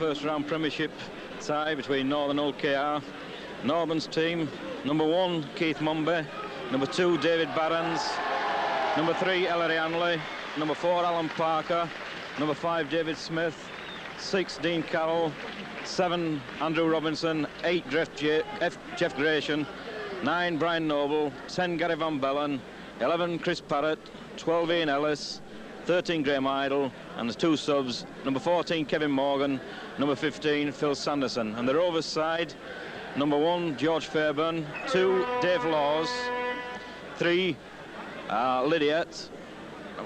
first round Premiership tie between Northern and Old KR. Northern's team, number 1 Keith Mumby, number 2 David Barons, number 3 Ellery Hanley, number 4 Alan Parker, number 5 David Smith, 6 Dean Carroll, 7 Andrew Robinson, 8 Jeff Gratian, 9 Brian Noble, 10 Gary Van Bellen, 11 Chris Parrott, 12 Ian Ellis, 13 Graham Idle, and the 2 subs, number 14 Kevin Morgan, number 15 Phil Sanderson. And the Rovers side, number 1 George Fairburn, 2 Dave Laws, 3 Lydiat,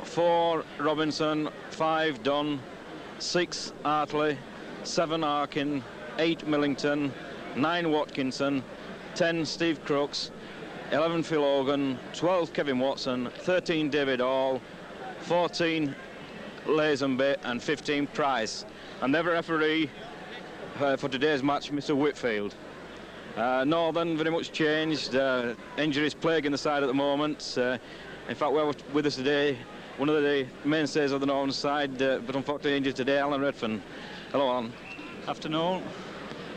4 Robinson, 5 Dunn, 6 Hartley, 7 Arkin, 8 Millington, 9 Watkinson, 10 Steve Crooks, 11 Phil Hogan, 12 Kevin Watson, 13 David Hall, 14 Lazenby, and 15 Price. And the referee for today's match, Mr. Whitfield. Northern very much changed. Injuries plaguing the side at the moment. In fact, we're with us today, one of the mainstays of the Northern side, but unfortunately injured today, Alan Redfern. Hello, Alan. Afternoon.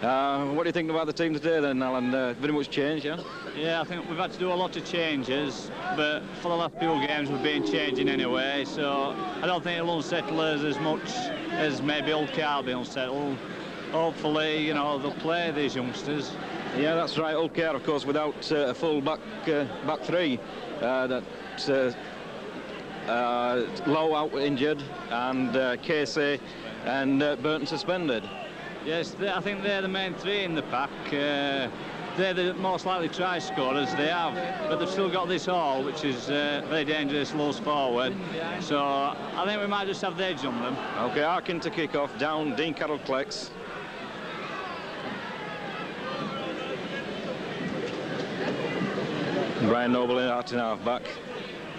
What do you think about the team today then, Alan? Very much changed, yeah? Yeah, I think we've had to do a lot of changes, but for the last few games we've been changing anyway, so I don't think it'll unsettle us as much as maybe Old KR will be unsettled. Hopefully, you know, they'll play these youngsters. Yeah, that's right. Old KR, of course, without a full back three. Lowe out injured, and Casey and Burton suspended. Yes, I think they're the main 3 in the pack. They're the most likely try scorers they have, but they've still got this Hall, which is very dangerous, loose forward. So I think we might just have the edge on them. OK, Arkin to kick off, down Dean Carroll collects. Brian Noble in half back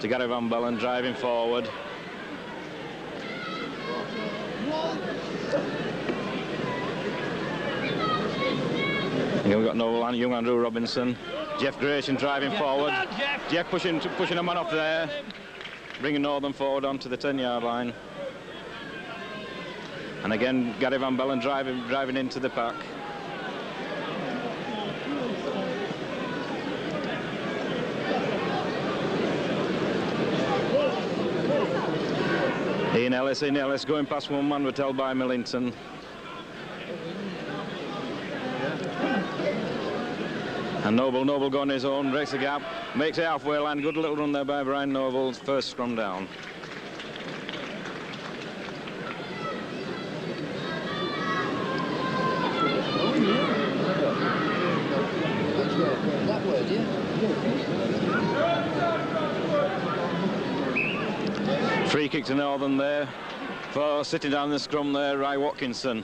to Gary Van Bellen driving forward. And we've got Noble and young Andrew Robinson. Jeff Gratian driving forward. Jeff pushing a man off there, bringing Northern forward onto the 10-yard line. And again, Gary Van Bellen driving into the pack. Ian Ellis going past one man, but held by Millington. And Noble going his own, breaks the gap, makes it halfway line. Good little run there by Brian Noble, first scrum down. Free kick to Northern there for sitting down the scrum there, Ry Watkinson.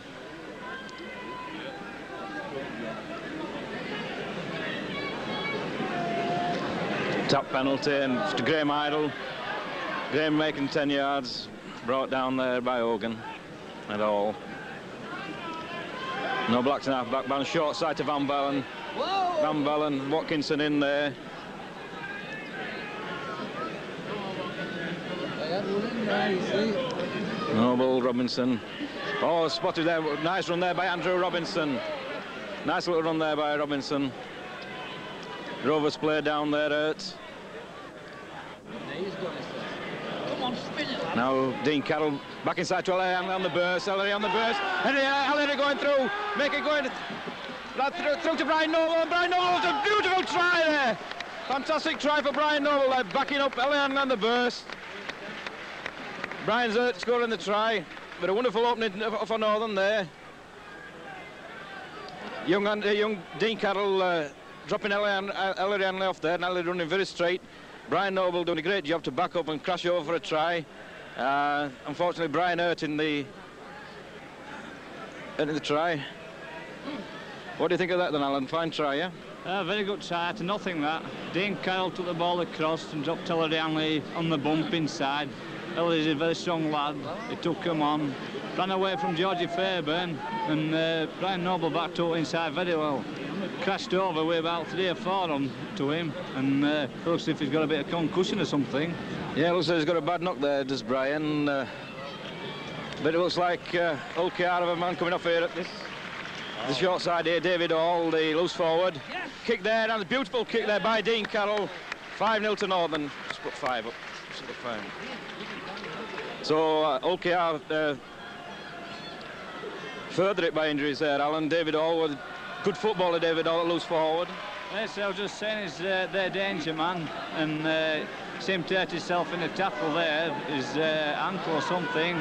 Tap penalty and to Graham Idle. Graham making 10 yards, brought down there by Hogan at all. No Blackton half back, bound short side to Van Bellen. Whoa. Van Bellen, Watkinson in there. Noble, Robinson. Oh, spotted there. Nice run there by Andrew Robinson. Nice little run there by Robinson. Rovers player down there, Hurt. Now Dean Carroll back inside to Ellery on the burst. Ellery on the burst. Ellery going through. Make it going through to Brian Noble. And Brian Noble, a beautiful try there. Fantastic try for Brian Noble there, backing up Ellery on the burst. Brian's Hurt scoring the try, but a wonderful opening for Northern there. Young Dean Carroll dropping Ellery off there, and Ellery running very straight. Brian Noble doing a great job to back up and crash over for a try. Unfortunately, Brian Hurt in the try. What do you think of that then, Alan? Fine try, yeah? Very good try to nothing that. Dean Carroll took the ball across and dropped Ellery Hanley on the bump inside. Ellery's a very strong lad. He took him on, ran away from Georgie Fairburn, and Brian Noble backed up inside very well. Crashed over with about 3 or 4 on to him, and looks as if he's got a bit of concussion or something. Yeah, looks like he's got a bad knock there, does Brian. But it looks like Ulkar have a man coming off here at this. The short side here, David Hall, the loose forward. Kick there, and a beautiful kick there by Dean Carroll. 5-0 to Northern. Just put 5 up. Just put 5 up. So Ulkar further it by injuries there, Alan. David Hall, with good footballer, David Hall, loose forward. Yes, I was just saying, is their danger man, and seemed to hurt himself in the tackle there. His ankle or something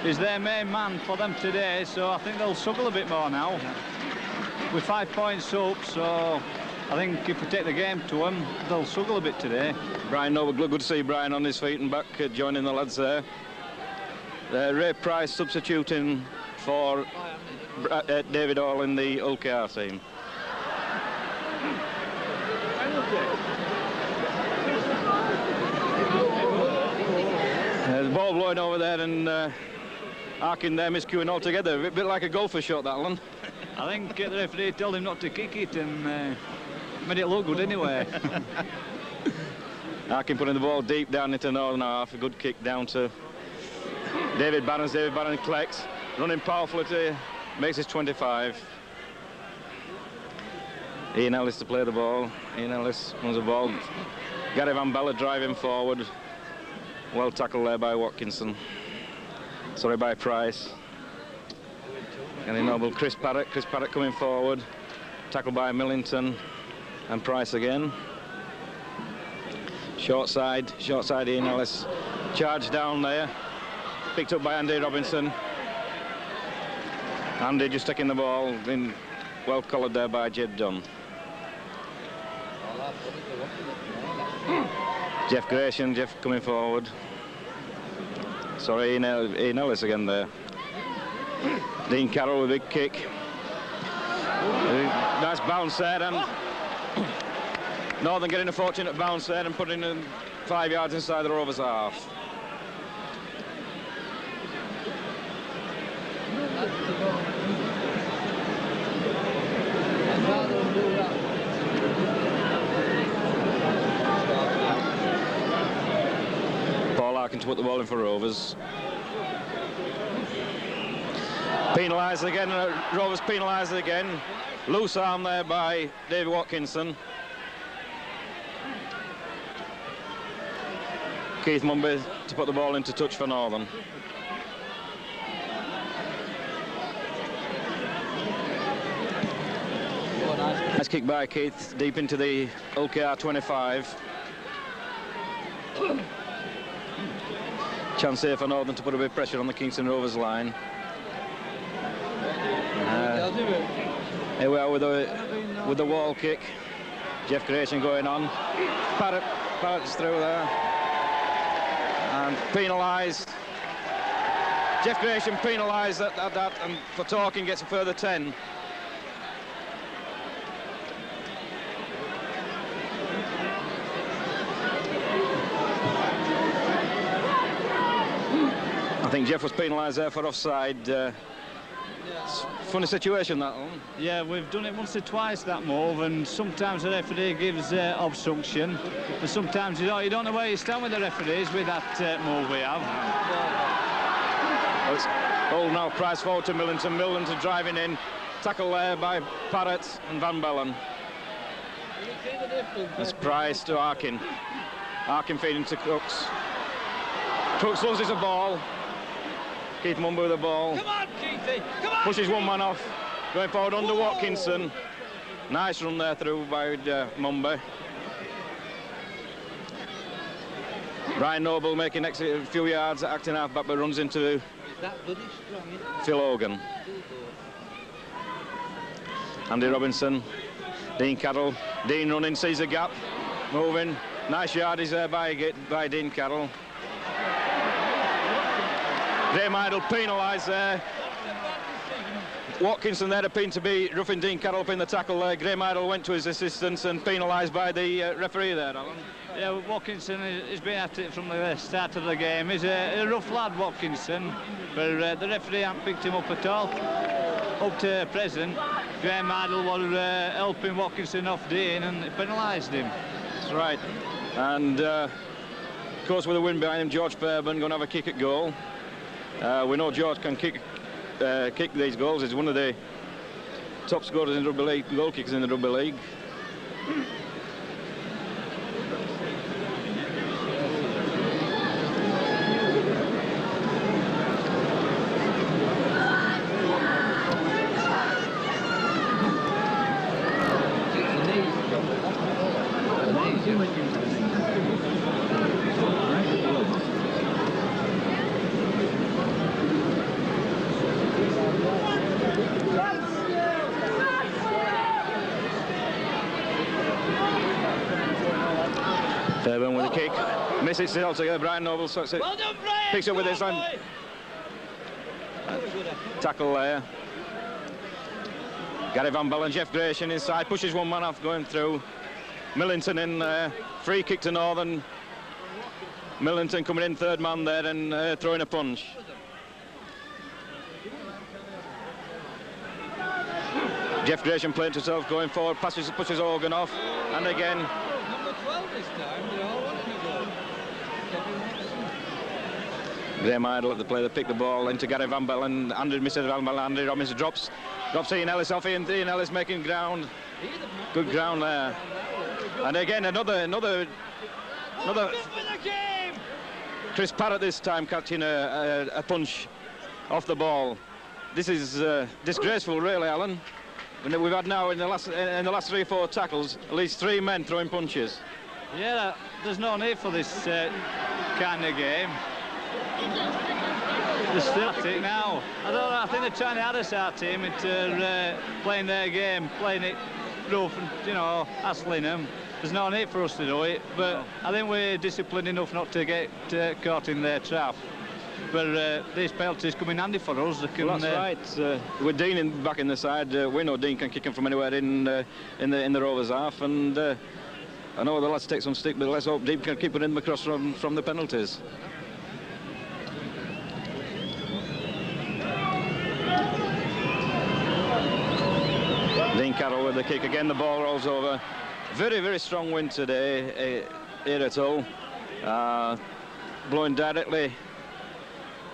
is their main man for them today, so I think they'll struggle a bit more now. With 5 points up, so I think if we take the game to them, they'll struggle a bit today. Brian Noble, good to see Brian on his feet and back, joining the lads there. Ray Price substituting for David Hall in the Ulkar team. The ball blowing over there, and Arkin there miscuing altogether. A bit like a golfer shot, that one. I think the referee told him not to kick it, and made it look good anyway. Arkin putting the ball deep down into Northern half. A good kick down to David Barnes. David Barnes collects, running powerfully to makes his 25. Ian Ellis to play the ball. Ian Ellis runs the ball. Gary Van Bella driving forward. Well tackled there by Watkinson. Sorry, by Price. Gary Noble, Chris Parrott coming forward. Tackled by Millington and Price again. Short side Ian Ellis. Charge down there. Picked up by Andy Robinson. Andy just taking the ball. Been well collared there by Jed Dunn. Jeff Gratian, Jeff coming forward. Sorry, Ian Ellis again there. Dean Carroll with a big kick. Nice bounce there, and Northern getting a fortunate bounce there and putting in 5 yards inside the Rovers' half. Paul Arkin to put the ball in for Rovers. Penalised again, Rovers penalised again. Loose arm there by David Watkinson. Keith Mumby to put the ball into touch for Northern. Nice kick by Keith, deep into the Ulkar 25. Chance here for Northern to put a bit of pressure on the Kingston Rovers line. Here we are with the wall kick. Jeff Gratian going on. Parrott's through there. And penalised. Jeff Gratian penalised at that, and for talking gets a further 10. I think Jeff was penalised there for offside. Funny situation, that one. Yeah, we've done it once or twice, that move, and sometimes the referee gives obstruction, and sometimes you don't know where you stand with the referees with that move we have. Well, it's all now Price forward to Millington. Millington driving in. Tackle there by Parrott and Van Bellen. It's Price to Arkin. Arkin feeding to Crooks. Crooks loses the ball. Keith Mumby with the ball. Come on, Keithy! Come on! Pushes one man off. Going forward under Watkinson. Nice run there through by Mumby. Brian Noble making a few yards, acting half back, but runs into Phil Hogan. Andy Robinson. Dean Carroll. Dean running, sees a gap. Moving. Nice yardage there by Dean Carroll. Graham Idle penalised there. Watkinson there appeared to be roughing Dean Carroll up in the tackle there. Graham Idle went to his assistance and penalised by the referee there, Alan. Yeah, Watkinson has been at it from the start of the game. He's a rough lad, Watkinson, but the referee hasn't picked him up at all. Up to present, Graham Idle was helping Watkinson off Dean and penalised him. That's right. And of course with the win behind him, George Fairburn going to have a kick at goal. We know George can kick these goals. He's one of the top scorers in the rugby league, goal kickers in the rugby league. Fairburn with a kick, misses it altogether. Brian Noble sucks it, well done, Brian. Picks up with this one. Tackle there. Gary Van Bellen, Jeff Gratian inside, pushes one man off, going through. Millington in there, free kick to Northern. Millington coming in, third man there, and throwing a punch. Jeff Gratian playing to himself, going forward, pushes Organ off, and again. Number 12 this time, they're all wanting to go. Graham Idle at the play, they pick the ball into Gary Van Bellen, Mr. Van Bellen, Andy Robinson drops Ian Ellis off, Ian Ellis making ground. Good ground there. And again, another Chris Parrott this time catching a punch off the ball. This is disgraceful, really, Alan. We've had now in the last 3 or 4 tackles at least 3 men throwing punches. Yeah, there's no need for this kind of game. They're still at it now. I don't know. I think they're trying to add us our team into playing their game, playing it rough, and hassling them. There's no need for us to do it, but I think we're disciplined enough not to get caught in their trap. But these penalties come in handy for us. Well, that's right. With Dean back in the side, we know Dean can kick him from anywhere in the Rovers half, and I know the lads take some stick, but let's hope Dean can keep it in across from the penalties. Dean Carroll with the kick again. The ball rolls over. Very, very strong wind today here at Hull, blowing directly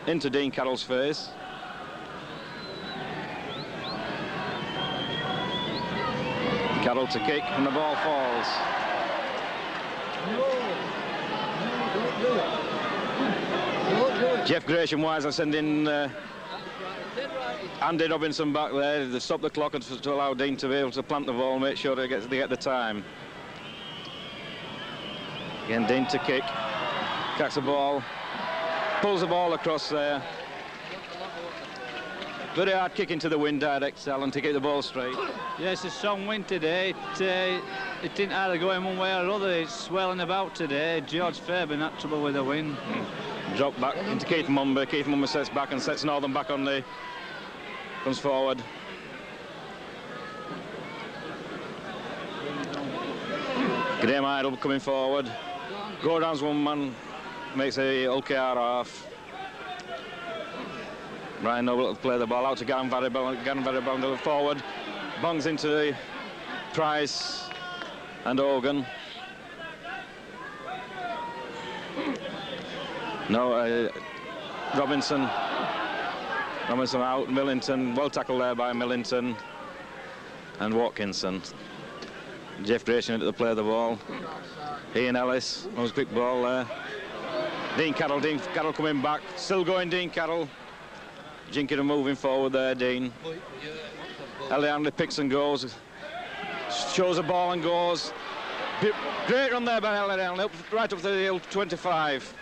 into Dean Carroll's face. Carroll to kick, and the ball falls. Jeff Gratian Weiser sending Andy Robinson back there to stop the clock and to allow Dean to be able to plant the ball, make sure they get the time. Again, Dean to kick, catch the ball, pulls the ball across there. Very hard kick into the wind direct, Alan, to get the ball straight. Yeah, it's a strong wind today. It didn't either go in one way or other. It's swelling about today. George Fairburn had trouble with the wind. Drop back into Keith Mumby. Keith Mumby sets back and sets Northern back on the... Comes forward. Graham Idle coming forward. Gordon's one man, makes a OKR half. Brian Noble to play the ball out to Gavin Varibel forward. Bongs into the Price and Organ. No, Robinson out. Millington, well tackled there by Millington and Watkinson. Jeff Gratian into the play of the ball. Ian Ellis, that was a quick ball there. Dean Carroll coming back, still going Dean Carroll. Jinking and moving forward there, Dean. Elianley picks and goes, shows the ball and goes. Great run there by Elianley, right up to the 25.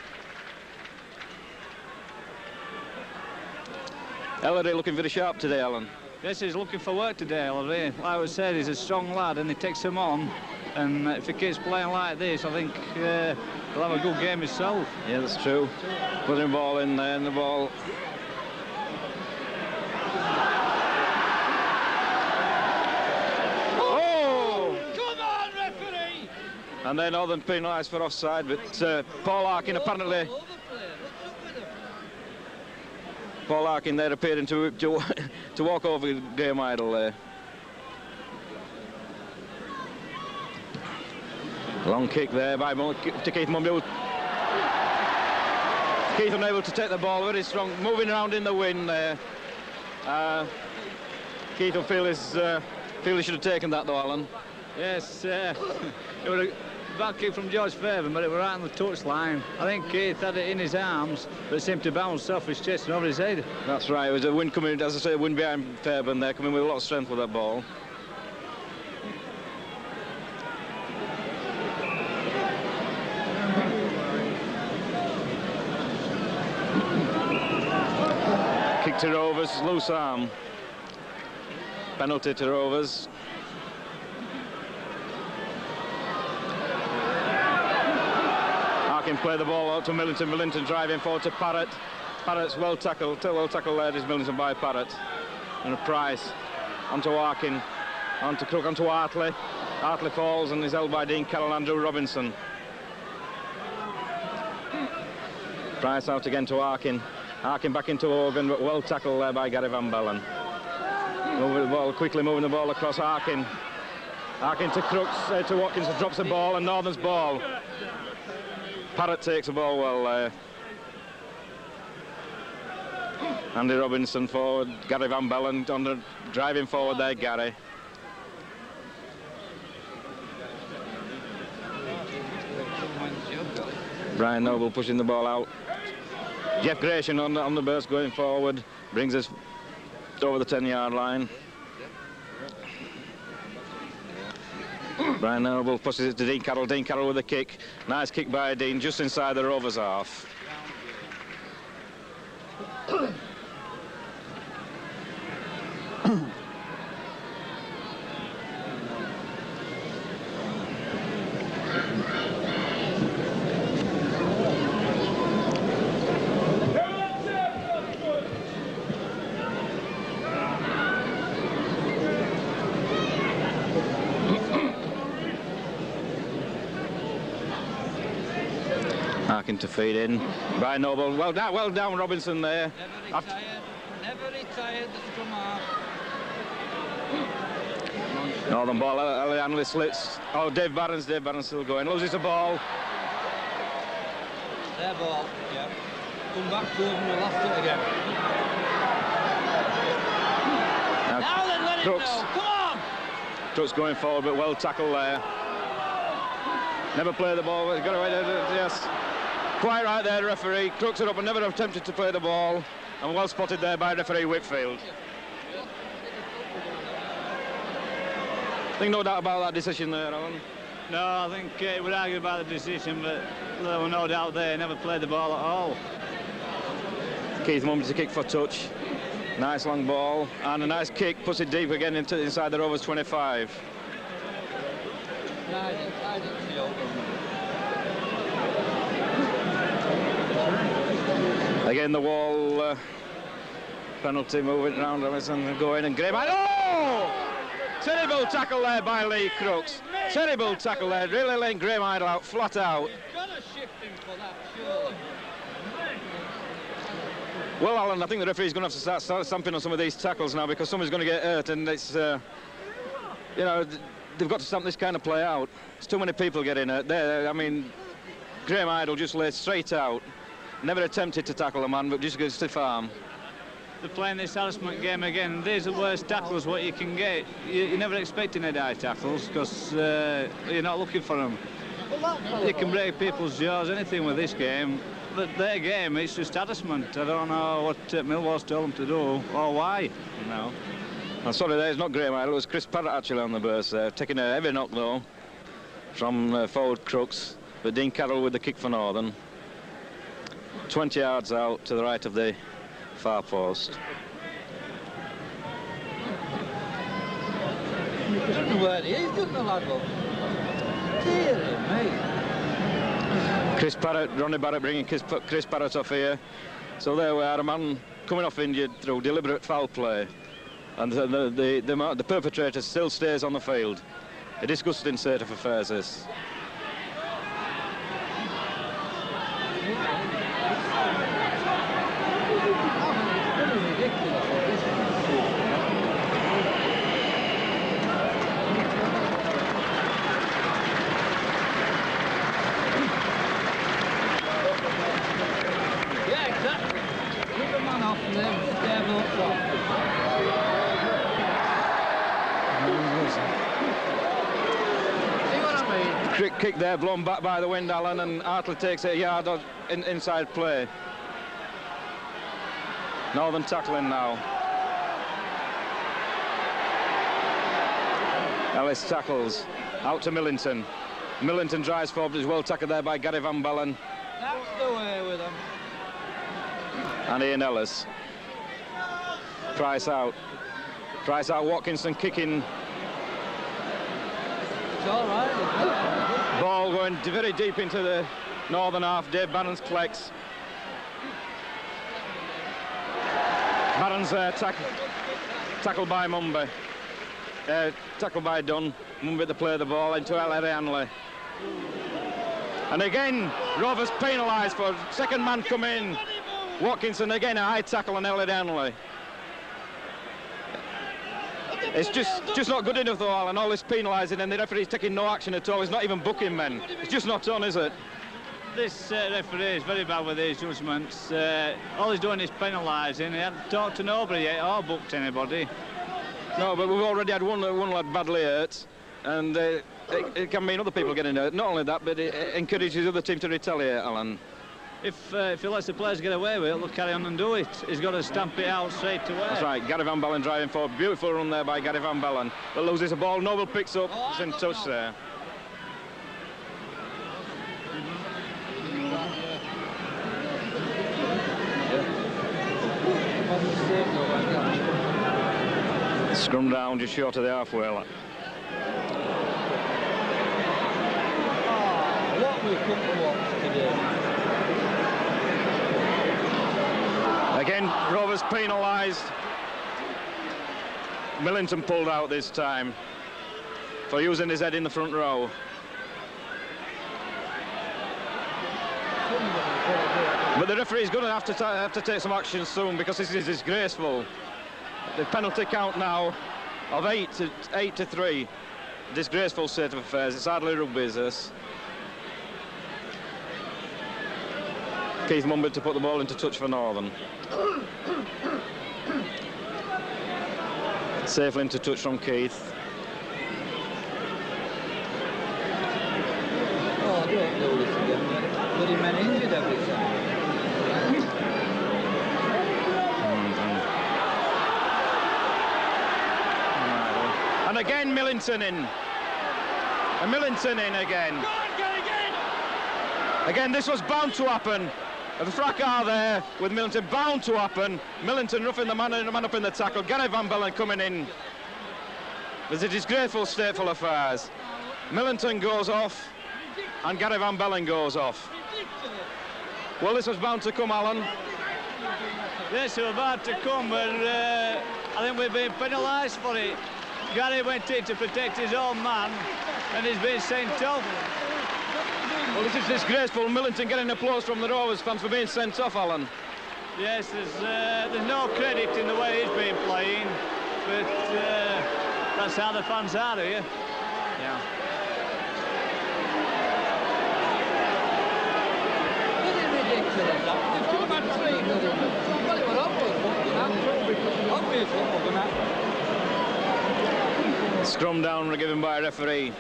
Ellery looking very sharp today, Alan. Yes, he's looking for work today, Ellery. Like I said, he's a strong lad and he takes him on. And if he keeps playing like this, I think he'll have a good game himself. Yeah, that's true. Putting the ball in there and the ball... Oh! Come on, referee! And then Northern penalised for offside, but Paul Larkin apparently... Paul Larkin there appearing to walk over Graham Idle there. Long kick there by to Keith Mumby. Keith unable to take the ball, very strong, moving around in the wind there. Keith will feel he should have taken that though, Alan. Yes, it was a bad kick from George Fairbairn, but it was right on the touchline. I think Keith had it in his arms, but it seemed to bounce off his chest and over his head. That's right, it was a wind coming, as I say, a wind behind Fairbairn there, coming with a lot of strength with that ball. Kick to Rovers, loose arm. Penalty to Rovers. Harkin play the ball out to Millington. Millington driving forward to Parrott. Parrott's well tackled there is Millington by Parrott. And a Price onto Harkin, onto Crook, onto Hartley. Hartley falls and is held by Dean Carroll and Andrew Robinson. Price out again to Harkin. Harkin back into Hogan, but well tackled there by Gary Van Bellen. Moving the ball, quickly moving the ball across Harkin. Harkin to Crooks, to Watkins, drops the ball, and Northern's ball. Parrott takes the ball well. Andy Robinson forward, Gary Van Bellen driving forward there, Gary. Brian Noble pushing the ball out. Jeff Gratian on the burst going forward, brings us over the 10-yard line. Brian Noble pushes it to Dean Carroll. Dean Carroll with a kick. Nice kick by Dean, just inside the Rovers half. Harkin to feed in. Brian Noble, well down Robinson there. Never retired the scrum half. Northern ball, Ellie Hanley slits. Oh, Dave Barron's still going. Loses the ball. Their ball, yeah. Come back to them and we'll have it again. Now then, let it go. Come on! Crooks going forward, but well tackled there. Never play the ball. Got away there, yes. Quite right there, referee. Crooks it up and never attempted to play the ball. And well spotted there by referee Whitfield. I think no doubt about that decision there, Alan. No, I think it would argue about the decision, but there were no doubt there. Never played the ball at all. Keith Mumby to kick for touch. Nice long ball. And a nice kick, puts it deep again inside the Rovers 25. I didn't see over. Again, the wall penalty moving around Robinson going and Graham. Oh! Terrible tackle there by Lee Crooks. Terrible tackle there, really laying Graham Idle out, flat out. You've got to shift him for that, surely. Well, Alan, I think the referee's going to have to start stamping on some of these tackles now because somebody's going to get hurt, and it's, you know, they've got to stamp this kind of play out. There's too many people getting hurt there. I mean, Graham Idle just laid straight out. Never attempted to tackle a man, but just goes stiff arm. They're playing this harassment game again. These are the worst tackles what you can get. You're never expecting any high tackles because you're not looking for them. You can break people's jaws, anything with this game. But their game, it's just harassment. I don't know what Millwall's told them to do or why. No. I'm sorry, there's not Graham Idle. It was Chris Parrott actually on the burst there, taking a heavy knock though from forward Crooks. But Dean Carroll with the kick for Northern. 20 yards out to the right of the far post. I don't know where he is, doesn't the lad look? Dear me. Chris Parrott, Ronnie Barrett bringing Chris Parrott off here. So there we are, a man coming off injured through deliberate foul play. And the perpetrator still stays on the field. A disgusting state of affairs, this. Quick kick there, blown back by the wind, Alan, and Hartley takes it a yard inside play. Northern tackling now. Ellis tackles, out to Millington. Millington drives forward, is well tackled there by Gary Van Bellen. That's the way with him. And Ian Ellis. Price out. Price out, Watkinson kicking. It's all right. Ball going very deep into the northern half. Dave Barron's collects. Barron's tackled by Mumby. Tackled by Dunn. Mumby to play the ball into Larry Hanley. And again, Rovers penalised for second man come in. Watkinson again, a high tackle on Elliot Hanley. It's just not good enough though, Alan. All this penalising and the referee's taking no action at all. He's not even booking men. It's just not on, is it? This referee is very bad with his judgments. All he's doing is penalising. He hasn't talked to nobody yet or booked anybody. No, but we've already had one lad badly hurt, and it can mean other people getting hurt. Not only that, but it encourages the other team to retaliate, Alan. If he lets the players get away with it, they'll carry on and do it. He's got to stamp it out straight away. That's right, Gary Van Bellen driving forward. Beautiful run there by Gary Van Bellen. But loses a ball, Noble picks up, it's in touch there. Scrum down just short of the halfway line. What we come to watch today. Again, Rovers penalised. Millington pulled out this time for using his head in the front row. But the referee's going to have to take some action soon because this is disgraceful. The penalty count now of 8 to 3. Disgraceful state of affairs. It's hardly rugby, is this? Keith Mumby to put the ball into touch for Northern. Safely into touch from Keith. Oh, I don't know this again. Bloody men injured every time. And again Millington in. And Millington in again. Again, this was bound to happen. The fracas there with Millington, bound to happen. Millington roughing the man up in the tackle. Gary Van Bellen coming in. There's a disgraceful state full of affairs. Millington goes off and Gary Van Bellen goes off. Well, this was bound to come, Alan. Yes, it was about to come, but I think we've been penalised for it. Gary went in to protect his own man and he's been sent off. Well, this is disgraceful. Millington getting applause from the Rovers fans for being sent off, Alan. Yes, there's no credit in the way he's been playing, but that's how the fans are here. Yeah. Ridiculous. Just come and treat them. Well, it was obvious what we're going to happen. Scrum down given by a referee.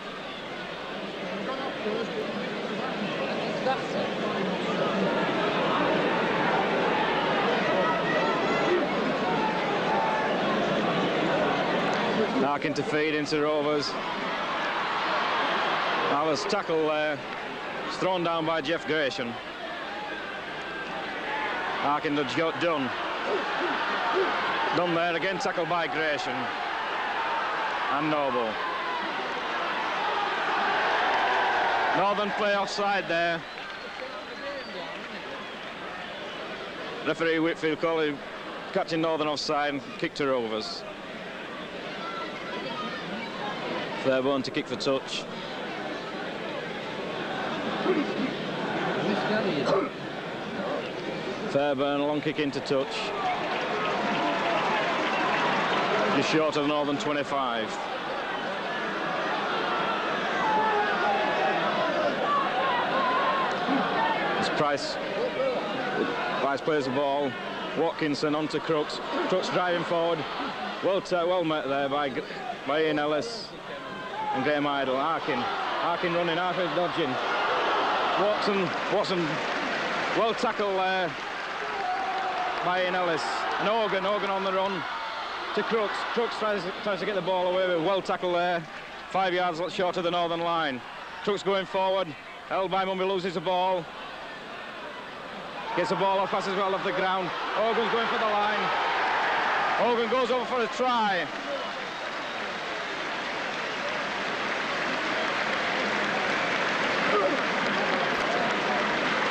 Larkin to feed into Rovers. That was tackle there. It's thrown down by Jeff Grayson. Larkin to Dunn. Dunn there again, tackled by Grayson. And Noble. Northern play offside there. Referee Whitfield calling catching Northern offside and kick to Rovers. Fairbairn to kick for touch. Fairbairn, long kick into touch. Just short of Northern 25. Price plays the ball. Watkinson onto Crooks. Crooks driving forward. Well met there by Ian Ellis and Graham Idle. Harkin Harkin running, Harkin dodging. Watson, well tackled there by Ian Ellis. And Organ on the run to Crooks. Crooks tries to get the ball away, but well tackled there. 5 yards short of the northern line. Crooks going forward, held by Mumby, loses the ball. Gets the ball off, passes well off the ground. Organ's going for the line. Organ goes over for a try.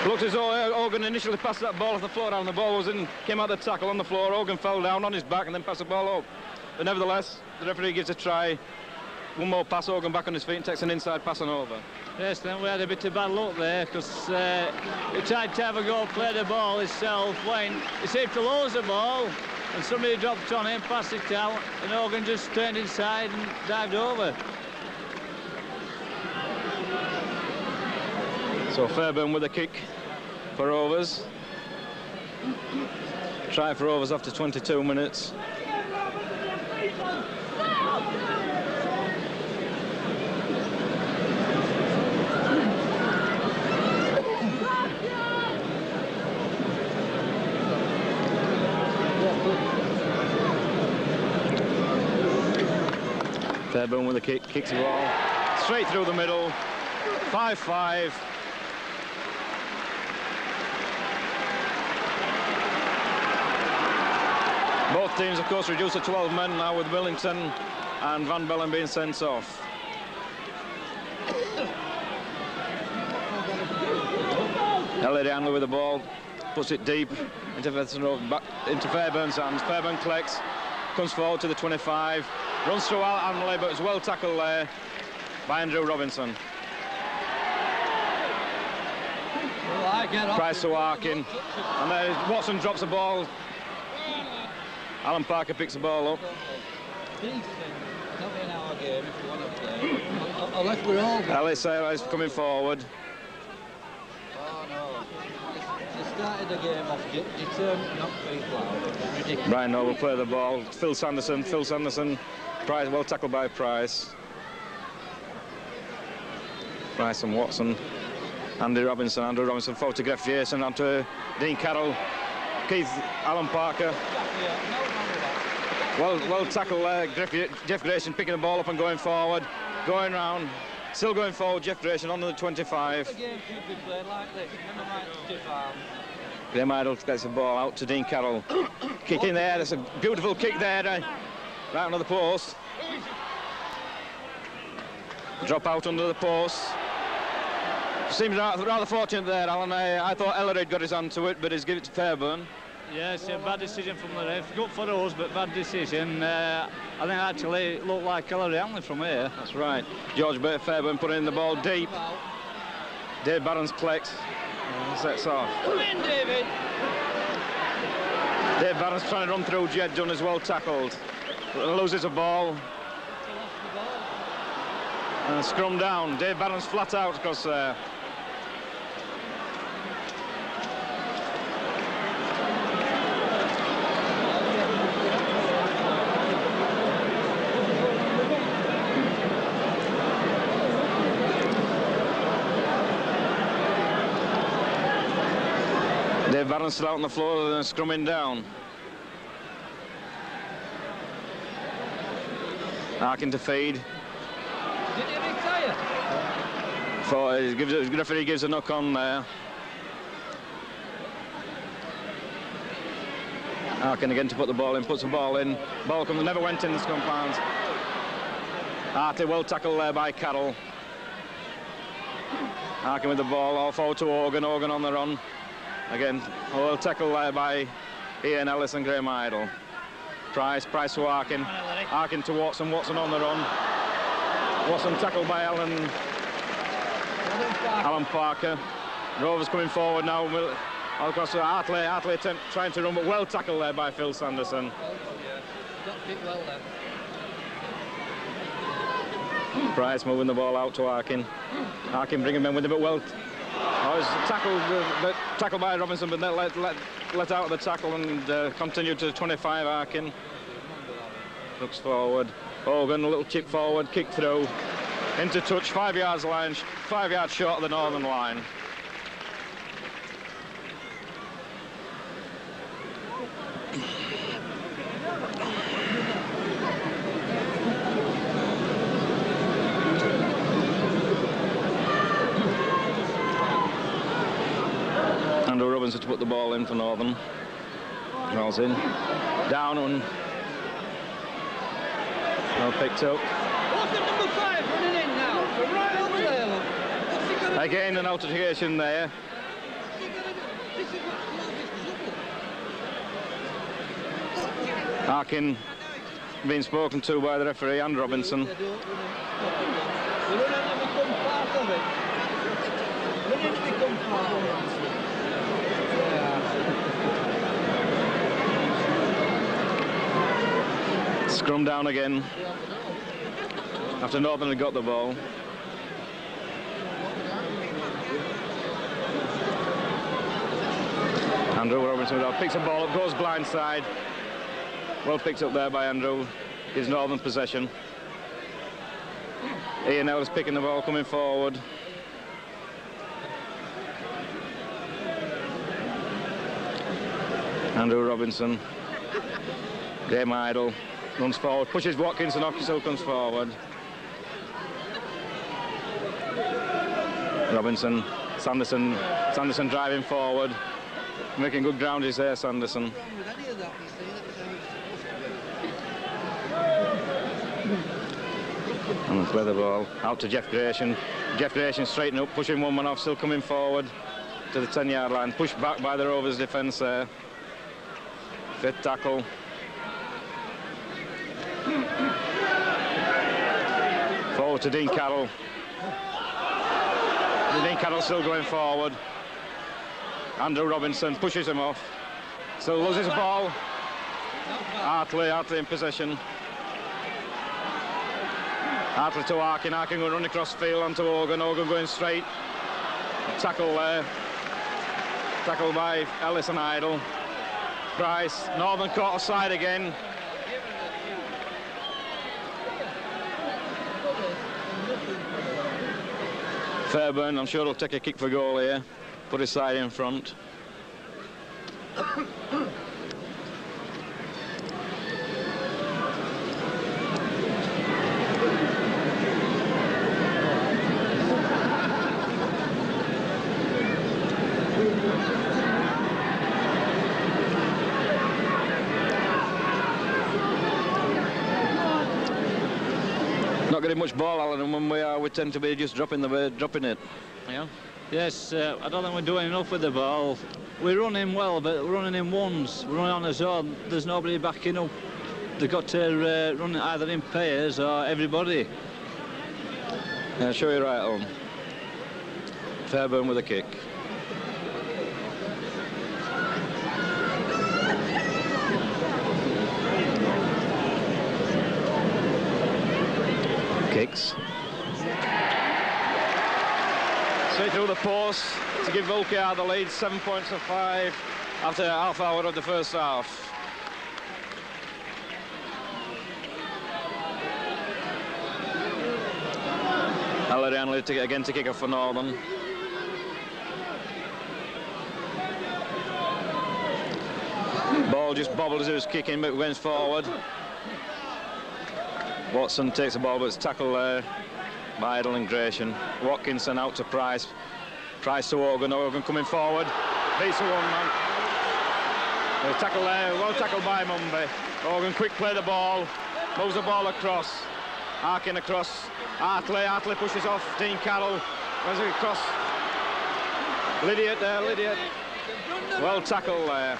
Looks as though Organ initially passed that ball off the floor down. The ball was in, came out the tackle on the floor. Organ fell down on his back and then passed the ball up. But nevertheless, the referee gives a try. One more pass, Organ back on his feet and takes an inside pass on over. Yes, then we had a bit of bad luck there because he tried to have a go, play the ball himself. When he seemed to lose the ball and somebody dropped on him, passed it out, and Organ just turned inside and dived over. So Fairburn with a kick for Rovers. Try for Rovers after 22 minutes. Fairburn with a kick, kicks the ball straight through the middle. 5-5. Both teams, of course, reduced to 12 men now with Willington and Van Bellen being sent off. Elliot Hanley with the ball, puts it deep into Fairburn's hands. Fairburn collects, comes forward to the 25, runs through Hanley, but it's well tackled there by Andrew Robinson. Price to Harkin, and then Watson drops the ball. Alan Parker picks the ball up. Ellis is coming forward. Oh no. They started the game off determined not to be loud. Ridiculous. Brian Noble play the ball. Phil Sanderson. Price, well tackled by Price. Price and Watson. Andrew Robinson forward to Geoff Jason, onto Dean Carroll. Keith Alan Parker. Well tackled there. Jeff Grayson picking the ball up and going forward. Going round. Still going forward, Jeff Grayson on the 25. The game should be played like this. Never mind stiff arm. Graham Idle gets the ball out to Dean Carroll. Kick in there. That's a beautiful kick there. Right under the post. Drop out under the post. Seems rather fortunate there, Alan. I thought Ellery got his hand to it, but he's given it to Fairburn. Yes, a bad decision from the ref. Good for us, but bad decision. I think actually it looked like Ellery Hanley from here. That's right. George Fairburn putting in the ball deep. Dave Barron's collects. Sets off. Come in, David. Dave Barron's trying to run through Jed Dunn, as well tackled. Loses the ball. And scrum down. Dave Barron's flat out because Dave Barron's still out on the floor and scrumming down. Harkin to feed. Did he retire? The referee gives a knock on there. Harkin again to put the ball in, puts the ball in. Ball comes, never went in the scrum pounds. Hartley well tackled there by Carroll. Harkin with the ball, all forward to Organ on the run. Again, well tackled there by Ian Ellis and Graham Idle. Price to Harkin. Harkin to Watson on the run. Watson tackled by Alan Parker. Rovers coming forward now. All across to Hartley trying to run, but well tackled there by Phil Sanderson. Got it well there. Price moving the ball out to Harkin. Harkin bringing him in with it, but well. Oh, it's tackled by Robinson, but then let out of the tackle and continued to 25. Harkin looks forward. Hogan, a little chip forward, kick through. into touch, 5 yards line, 5 yards short of the Northern line. Andrew Robinson to put the ball in for Northern. Ball's in. Down and well picked up. What's the number 5 running in now? So right over there, look. What's he gonna Again, an altercation there. What's he gonna do? This is what's trouble. Harkin being spoken to by the referee and Robinson. They don't run and become part of it. Running to become part of it. Scrum down again after Northern had got the ball. Andrew Robinson picks the ball up, goes blindside. Well picked up there by Andrew. His Northern possession. Ian Ellis picking the ball, coming forward. Andrew Robinson. Graham Idle runs forward, pushes Watkins and still comes forward. Robinson, Sanderson driving forward. Making good ground is there, Sanderson. And play the ball out to Jeff Gratian. Jeff Gratian straightening up, pushing one man off, still coming forward to the 10-yard line. Pushed back by the Rovers defence there. Fifth tackle. Forward to Dean Carroll. Dean Carroll still going forward. Andrew Robinson pushes him off. Still loses the ball. Hartley in possession. Hartley to Harkin. Harkin going to run across field onto Hogan. Hogan going straight. Tackle there. Tackle by Ellis and Idle. Price. Northern caught offside again. Fairburn, I'm sure he'll take a kick for goal here. Put his side in front. Not getting much ball, Alan, and when we tend to be just dropping it. Yeah. Yes, I don't think we're doing enough with the ball. We're running well, but we're running in ones. We're running on our own. There's nobody backing up. They've got to run either in pairs or everybody. Yeah, sure you're right, Alan. Fairburn with a kick. Kicks. Straight through the post to give Vulcar the lead, 7 points to 5 after half hour of the first half. Ellery Hanley again to kick off for Northern. Ball just bobbled as it was kicking, but went forward. Watson takes the ball, but it's tackled there by Idle and Gratian. Watkinson out to Price. Price to Hogan. Hogan coming forward. Beats the one man. The tackle there. Well tackled by Mumby. Hogan quick play the ball. Moves the ball across. Harkin across. Hartley pushes off. Dean Carroll. Runs it across. Lydiot there. Lydiot. Well tackled there.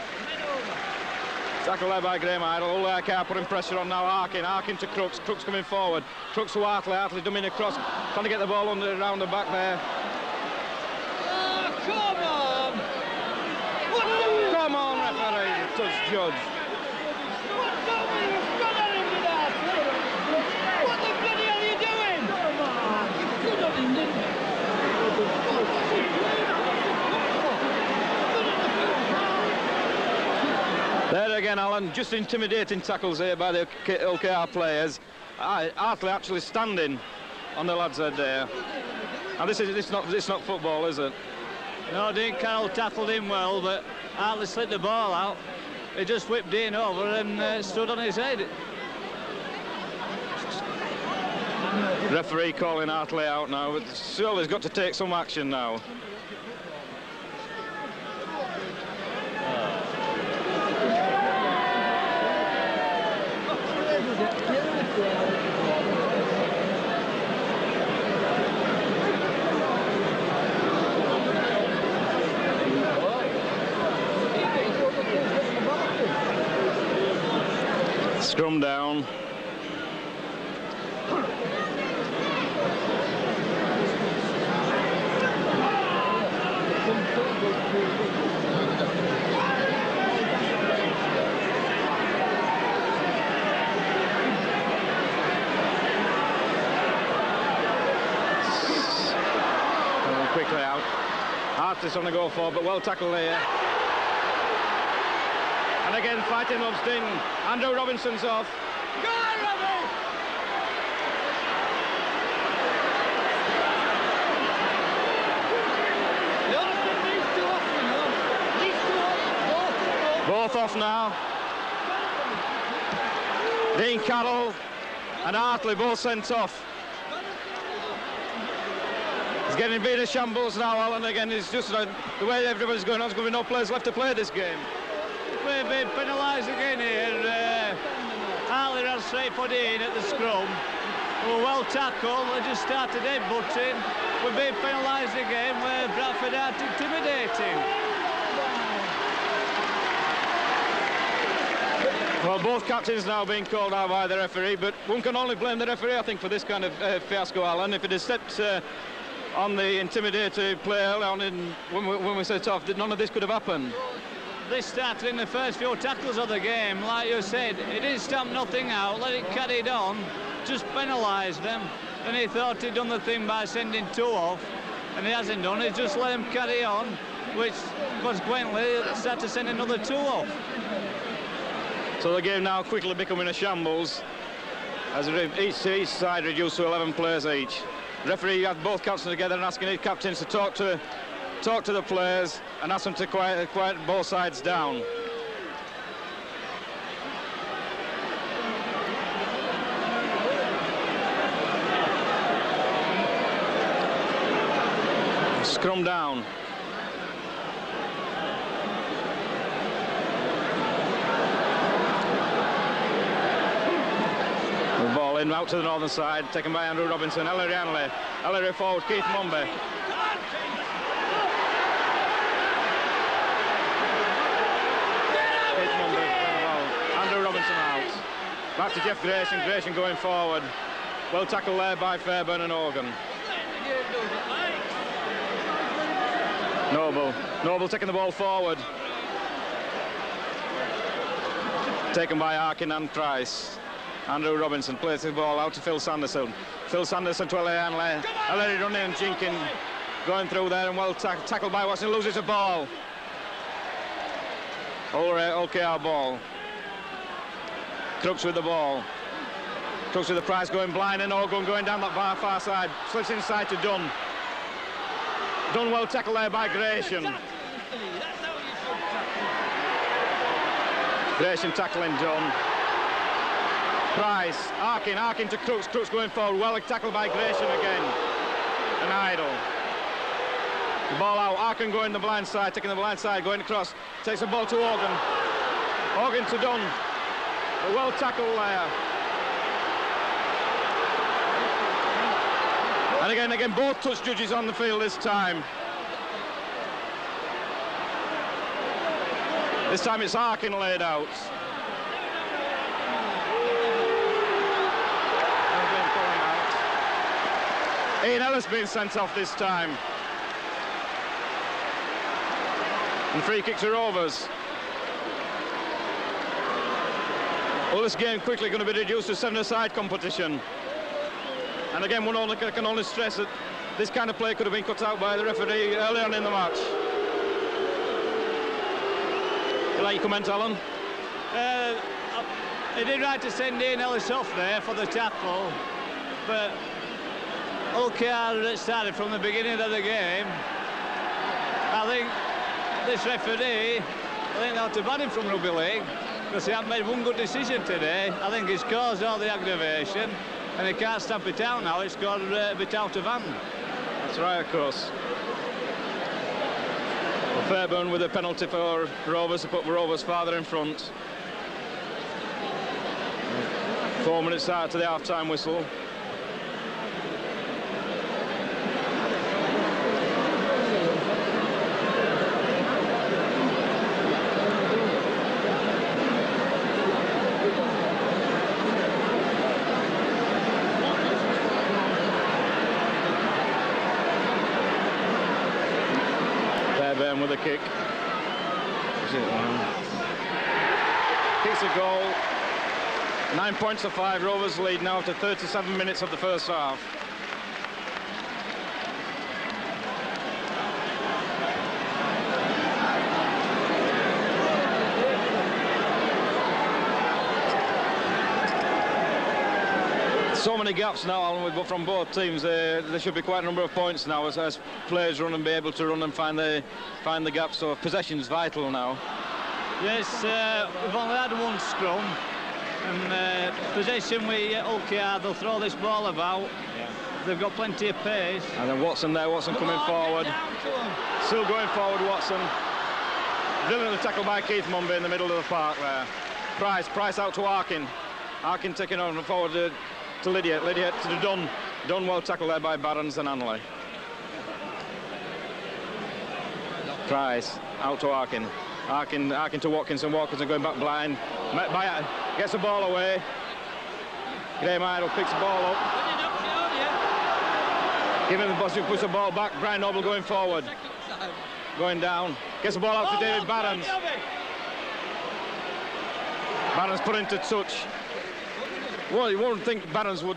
Tackle there by Graham Idle. All their car putting pressure on now. Harkin to Crooks. Crooks coming forward. Crooks to Hartley dumbing across. Trying to get the ball around the back there. Oh, come on! Come on, referee. Touch judge. What the bloody hell are you doing? Come on! You stood on him, didn't you? There again, Alan, just intimidating tackles here by the LKR players. Hartley actually standing on the lad's head there. And this is not football, is it? No, Dean Carroll tackled him well, but Hartley slid the ball out. He just whipped Dean over and stood on his head. Referee calling Hartley out now, but surely he's got to take some action now. Scrum down. Quickly out. Hartley's on the go for, but well tackled there. And again, fighting loves Dean. Andrew Robinson's off. Go on, Robbie! These two off, you know. These two off, Both off now. Dean Carroll and Hartley both sent off. It's getting a bit of shambles now, Alan. Again, it's just the way everybody's going on. There's going to be no players left to play this game. We're being penalised again here. Hartley ran straight for Dean at the scrum. We were well tackled. They just started headbutting. We're being penalised again where Bradford aren't intimidating. Well, both captains now being called out by the referee, but one can only blame the referee, I think, for this kind of fiasco, Alan. If it had stepped on the intimidating play early on when we set off, none of this could have happened. This started in the first few tackles of the game. Like you said, he didn't stamp nothing out, let it carry on, just penalised them. And he thought he'd done the thing by sending two off, and he hasn't done it, just let them carry on, which consequently started to send another two off. So the game now quickly becoming a shambles as each side reduced to 11 players each. The referee had both captains together and asking his captains to talk to the players and ask them to quiet both sides down. Scrum down. The ball in out to the northern side, taken by Andrew Robinson. Ellery Hanley. Ellery forward, Keith Mumby. Back to Jeff Grayson, Grayson going forward. Well tackled there by Fairbairn and Organ. Noble taking the ball forward. Taken by Arkin and Price. Andrew Robinson plays the ball out to Phil Sanderson. Phil Sanderson to Ellery Hanley. Ellery running and jinking. Going through there and well tackled by Watson. Loses the ball. OKR ball. Crooks with the ball. Crooks with the Price going blind and Organ going down that far side. Slips inside to Dunn. Dunn well tackled there by Grayson. Grayson tackling Dunn. Price, Arkin to Crooks. Crooks going forward. Well tackled by Grayson again. And Idle. The ball out. Arkin going the blind side, taking the blind side, going across. Takes the ball to Organ. Organ to Dunn. A well tackled there. And again, both touch judges on the field this time. This time it's Arkin laid out. Ian Ellis being sent off this time. And free kicks are overs. Well, this game quickly going to be reduced to 7-a-side competition. And again, one can only stress that this kind of play could have been cut out by the referee early on in the match. Would you like to comment, Alan? He did right to send Ian Ellis off there for the tackle, but OKR started from the beginning of the game. I think this referee, I think they ought to ban him from rugby league because he hasn't made one good decision today. I think he's caused all the aggravation and he can't stamp it out now. It's got a bit out of hand. That's right, of course. Well, Fairburn with a penalty for Rovers to put Rovers farther in front. 4 minutes out to the half-time whistle. Fairburn with a kick. Kicks a goal. 9 points to 5. Rovers lead now after 37 minutes of the first half. So many gaps now, Alan, from both teams. There should be quite a number of points now as players run and be able to run and find the gaps. So possession's vital now. Yes, we've only had one scrum. And possession with OKR, they'll throw this ball about. Yeah. They've got plenty of pace. And then Watson there, Watson coming forward. Still going forward, Watson. Brilliantly tackled by Keith Mumby in the middle of the park there. Price out to Arkin. Arkin taking on forward to Lydiate. Lydiate to Dunn. Dunn well tackled there by Barons and Hanley. Price out to Arkin. Arkin to Watkinson. Watkinson going back blind. Gets the ball away. Graham Idle picks the ball up. Giving the bus, puts the ball back. Brian Noble going forward. Going down. Gets the ball out to David Barons. Barons put into touch. Well, you wouldn't think Barons would...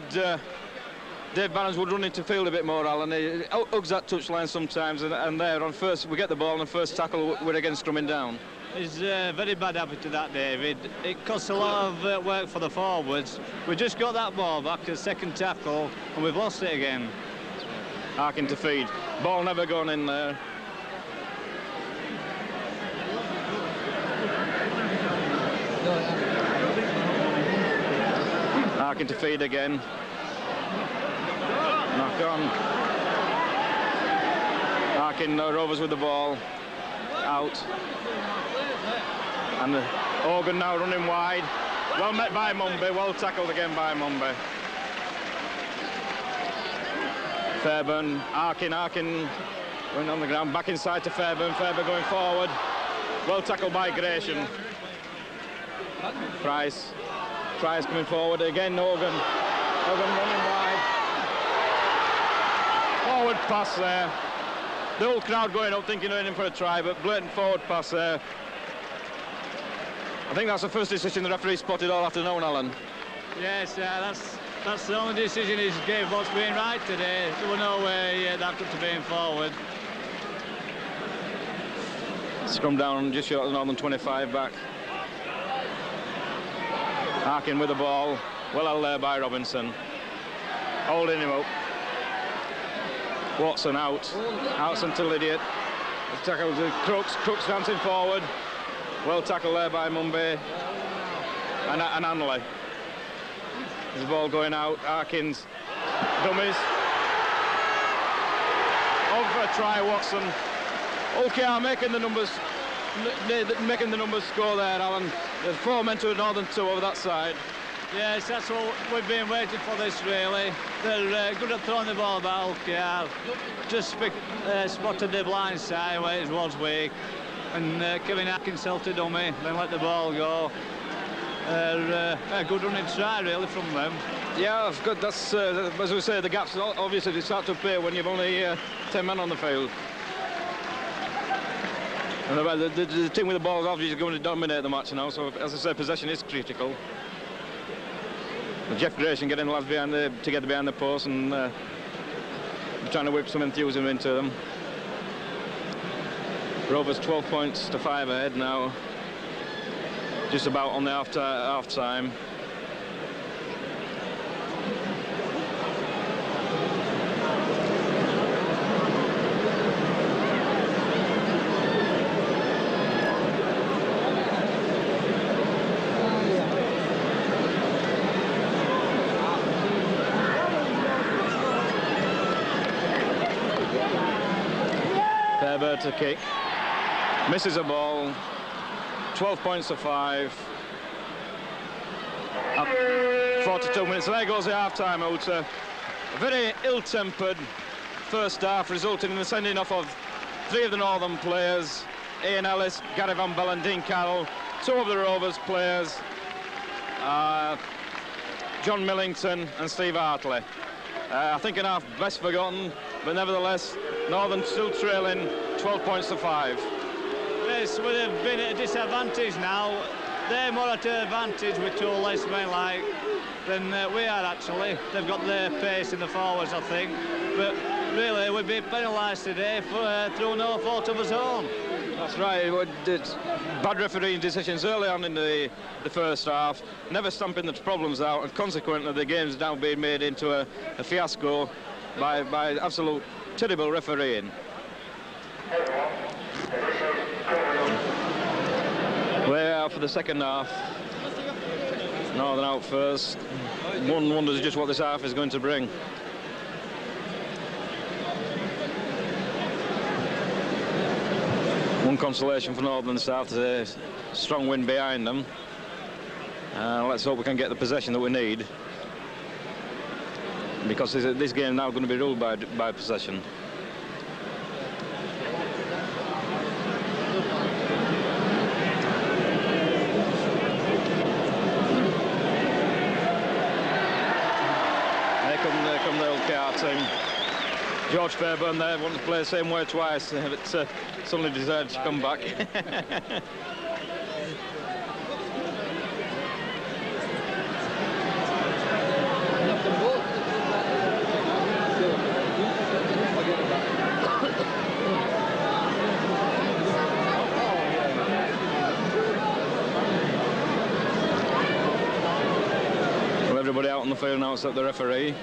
Dave Barons would run into field a bit more, Alan. He hugs that touchline sometimes, and there on first we get the ball, and the first tackle we're again scrumming down. It's a very bad habit to that, David. It costs a lot of work for the forwards. We just got that ball back, a second tackle, and we've lost it again. Arkin to feed. Ball never gone in there. Arkin to feed again. Knock on. Arkin, Rovers with the ball. Out. And Organ now running wide. Well met by Mumby. Well tackled again by Mumby. Fairburn. Arkin going on the ground. Back inside to Fairburn. Fairburn going forward. Well tackled by Gratian. Price coming forward again. Organ running wide. Forward pass there. The whole crowd going up thinking they're in for a try, but blatant forward pass there. I think that's the first decision the referee spotted all afternoon, Alan. Yes, that's the only decision he's gave what's been right today. There was no way that could have been forward. Scrum down just short of Northern 25 back. Arkin with the ball. Well held there by Robinson. Holding him up. Watson out. Outson to Lydiate. Tackled to Crooks. Crooks dancing forward. Well tackled there by Mumby and Hanley. There's the ball going out. Arkins. Dummies. Over for a try, Watson. OKR making the numbers score there, Alan. There's 4 men to a Northern 2 over that side. Yes, that's what we've been waiting for this, really. They're good at throwing the ball about OKR. Just spotted the blind side where it was weak. And Kevin Atkins held to dummy, then let the ball go. A good running try, really, from them. Yeah, good. That's, as we say, the gaps obviously they start to appear when you've only 10 men on the field. And the team with the ball is obviously going to dominate the match now, so as I say, possession is critical. Jeff Gratian getting the lads together behind the post and trying to whip some enthusiasm into them. Rovers 12 points to 5 ahead now, just about on the half time. Fairburn to kick. Misses a ball. 12 points to 5. 42 minutes. There goes the half-time out. A very ill-tempered first half, resulting in the sending off of 3 of the Northern players. Ian Ellis, Gary Van Bellen, Dean Carroll. 2 of the Rovers players. John Millington and Steve Hartley. I think an half best forgotten, but nevertheless, Northern still trailing 12 points to 5. Yes, well, they've been at a disadvantage now. They're more at an advantage with 2 less men like than we are actually. They've got their pace in the forwards, I think. But really, we've been penalised today for through no fault of us own. That's right. Bad refereeing decisions early on in the first half, never stamping the problems out, and consequently the game's now being made into a fiasco by absolute terrible refereeing. We're out for the second half. Northern out first. One wonders just what this half is going to bring. One consolation for Northern South is a strong wind behind them. Let's hope we can get the possession that we need, because this game now going to be ruled by possession. There come the LKR team. George Fairburn there wanted to play the same way twice, but suddenly decided to come back. Well, everybody out on the field now except the referee.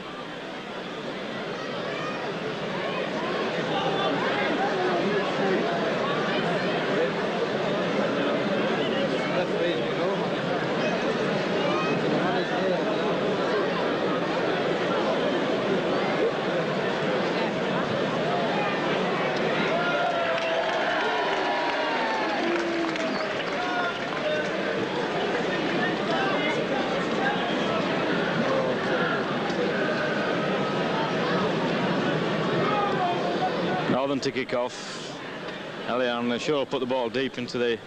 Northern to kick off. Elian sure put the ball deep into the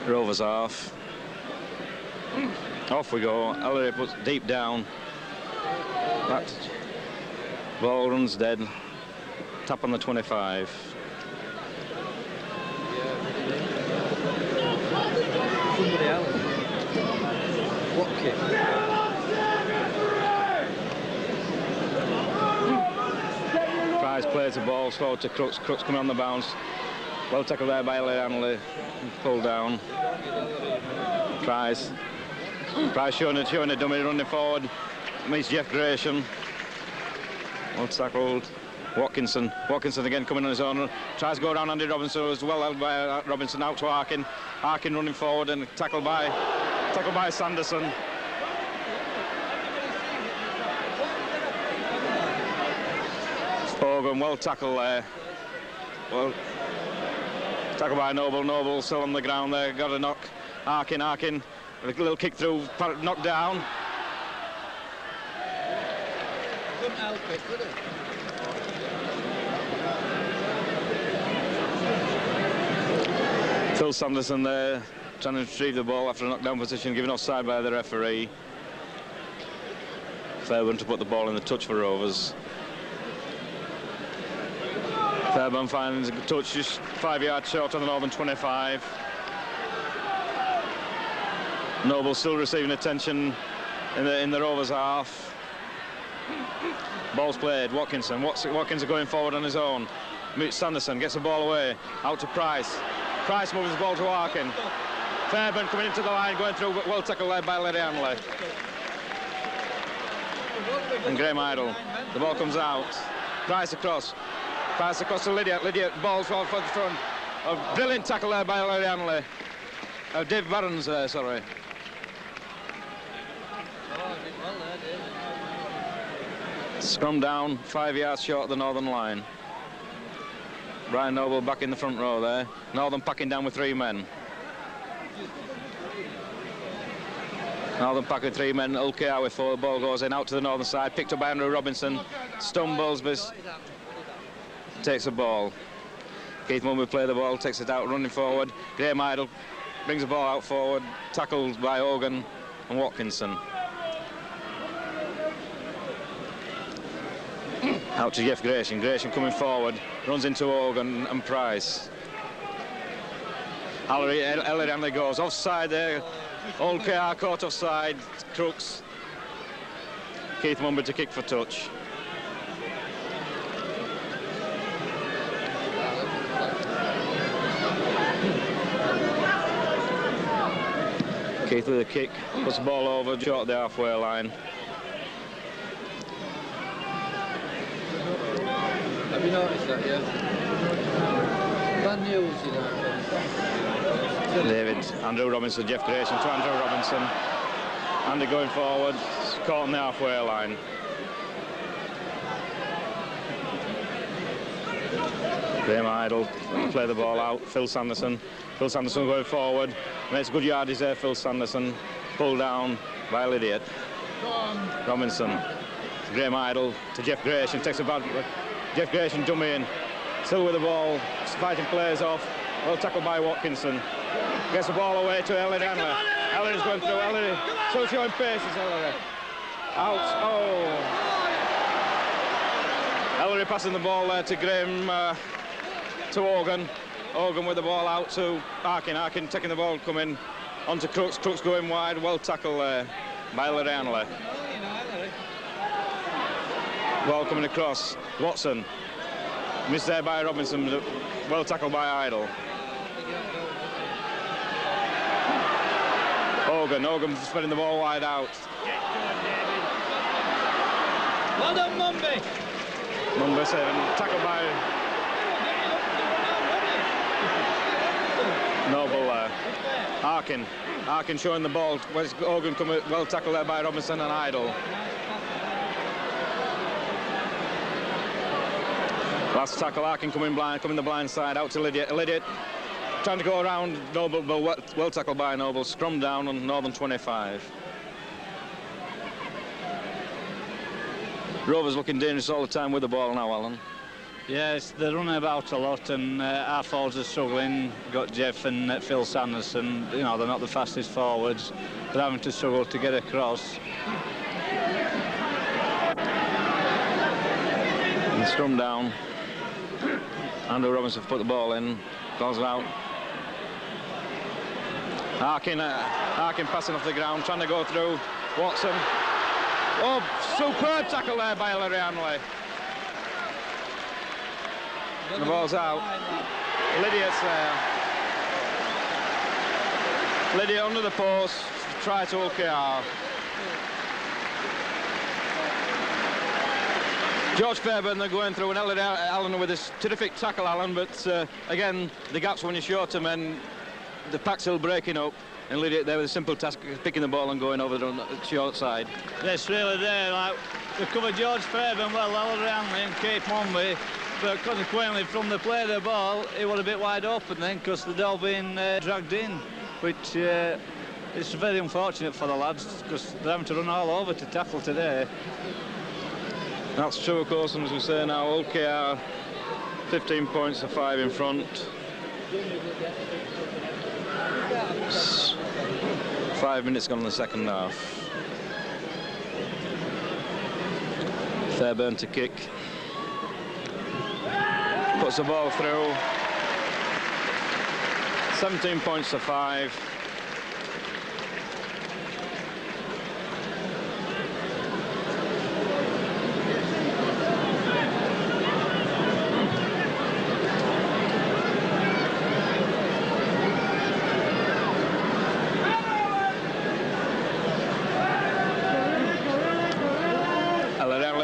Rovers half. Off we go. Ellery puts deep down. That ball runs dead. Tap on the 25. Somebody else. What kick? Plays the ball forward to Crooks. Crooks coming on the bounce. Well tackled there by Ellie Hanley. Pulled down. Price showing a dummy running forward. Meets Jeff Gresham. Well tackled. Watkinson again coming on his own. Tries to go down Andy Robinson. Was well held by Robinson out to Harkin. Harkin running forward and tackled by Sanderson. Hogan, well tackled there. Well tackled by Noble. Noble still on the ground there. Got a knock. Harkin with a little kick through, knocked down. Couldn't help it, could it? Phil Sanderson there trying to retrieve the ball after a knockdown position, given offside by the referee. Fairburn to put the ball in the touch for Rovers. Fairburn finds a good touch, just 5 yards short on the Northern 25. Noble still receiving attention in the Rovers half. Ball's played. Watkinson going forward on his own. Meets Sanderson, gets the ball away. Out to Price. Price moves the ball to Harkin. Fairburn coming into the line, going through, well tackled there by Larry Hanley. And Graham Idle. The ball comes out. Price across to Lydia. Lydia, ball for the front. A brilliant tackle there by Larry Hanley. Dave Barron's there, sorry. Scrum down, 5 yards short of the Northern line. Brian Noble back in the front row there. Northern packing down with 3 men. Northern pack with 3 men. Ulker with 4. The ball goes in out to the Northern side. Picked up by Andrew Robinson. Stumbles, but takes the ball. Keith Mumby play the ball, takes it out, running forward. Graham Idle brings the ball out forward. Tackled by Hogan and Watkinson. Out to Jeff Grayson. Grayson coming forward, runs into Hogan and Price. Ellery Hanley goes offside there. Old KR caught offside. Crooks. Keith Mumby to kick for touch. Keith with a kick, puts the ball over, short of the halfway line. Have you noticed that, yeah? Bad news, you know. David, Andrew Robinson, Jeff Grayson to Andrew Robinson. Andy going forward, caught on the halfway line. Graham Idle, play the ball out, Phil Sanderson. Phil Sanderson going forward, makes good yardage there, Phil Sanderson. Pulled down by Lydiot. Robinson, Graham Idle to Jeff Grayson, takes a bad... Jeff Grayson dummy in, still with the ball, fighting players off. Well tackled by Watkinson. Gets the ball away to Ellery Hanley. Ellery's going through, Ellery still showing paces, Ellery. Out, oh. Ellery passing the ball there to Graham, to Hogan. Hogan with the ball out to Arkin. Arkin taking the ball, coming onto Crooks. Crooks going wide, well tackled there by Ellery Hanley. Ball coming across. Watson. Missed there by Robinson. Well tackled by Idle. Hogan spreading the ball wide out. Well done, Mumby. Number 7. Tackled by Noble there. Arkin showing the ball. Where's Hogan coming? Well tackled there by Robinson and Idle. Last tackle, Arkin coming the blind side, out to Lydiot. Lydiot trying to go around Noble, but well tackled by Noble. Scrum down on Northern 25. Rovers looking dangerous all the time with the ball now, Alan. Yes, they're running about a lot, and our forwards are struggling. Got Jeff and Phil Sanderson. You know, they're not the fastest forwards. They're having to struggle to get across. And scrum down. Andrew Robinson put the ball in, goes out. Arkin passing off the ground, trying to go through. Watson. Oh, superb tackle there by Ellery Hanley. The ball's out. Lydiot's there. Lydiot under the post, try to OKR. George Fairbairn, they're going through, and Ellery Allen with this terrific tackle, Alan, but again, the gaps when you're short to men, the pack's still breaking up, and Lydiot there with a simple task, picking the ball and going over the short side. Yes, really there, like, they covered George Fairbairn well, Ellery Hanley and Keith Mumby, but consequently, from the play of the ball, it was a bit wide open then, because they'd all been dragged in, which is very unfortunate for the lads, because they're having to run all over to tackle today. That's true, of course, and as we say now, OKR 15 points to 5 in front. 5 minutes gone in the second half. Fairbairn to kick. Puts the ball through. 17 points to 5.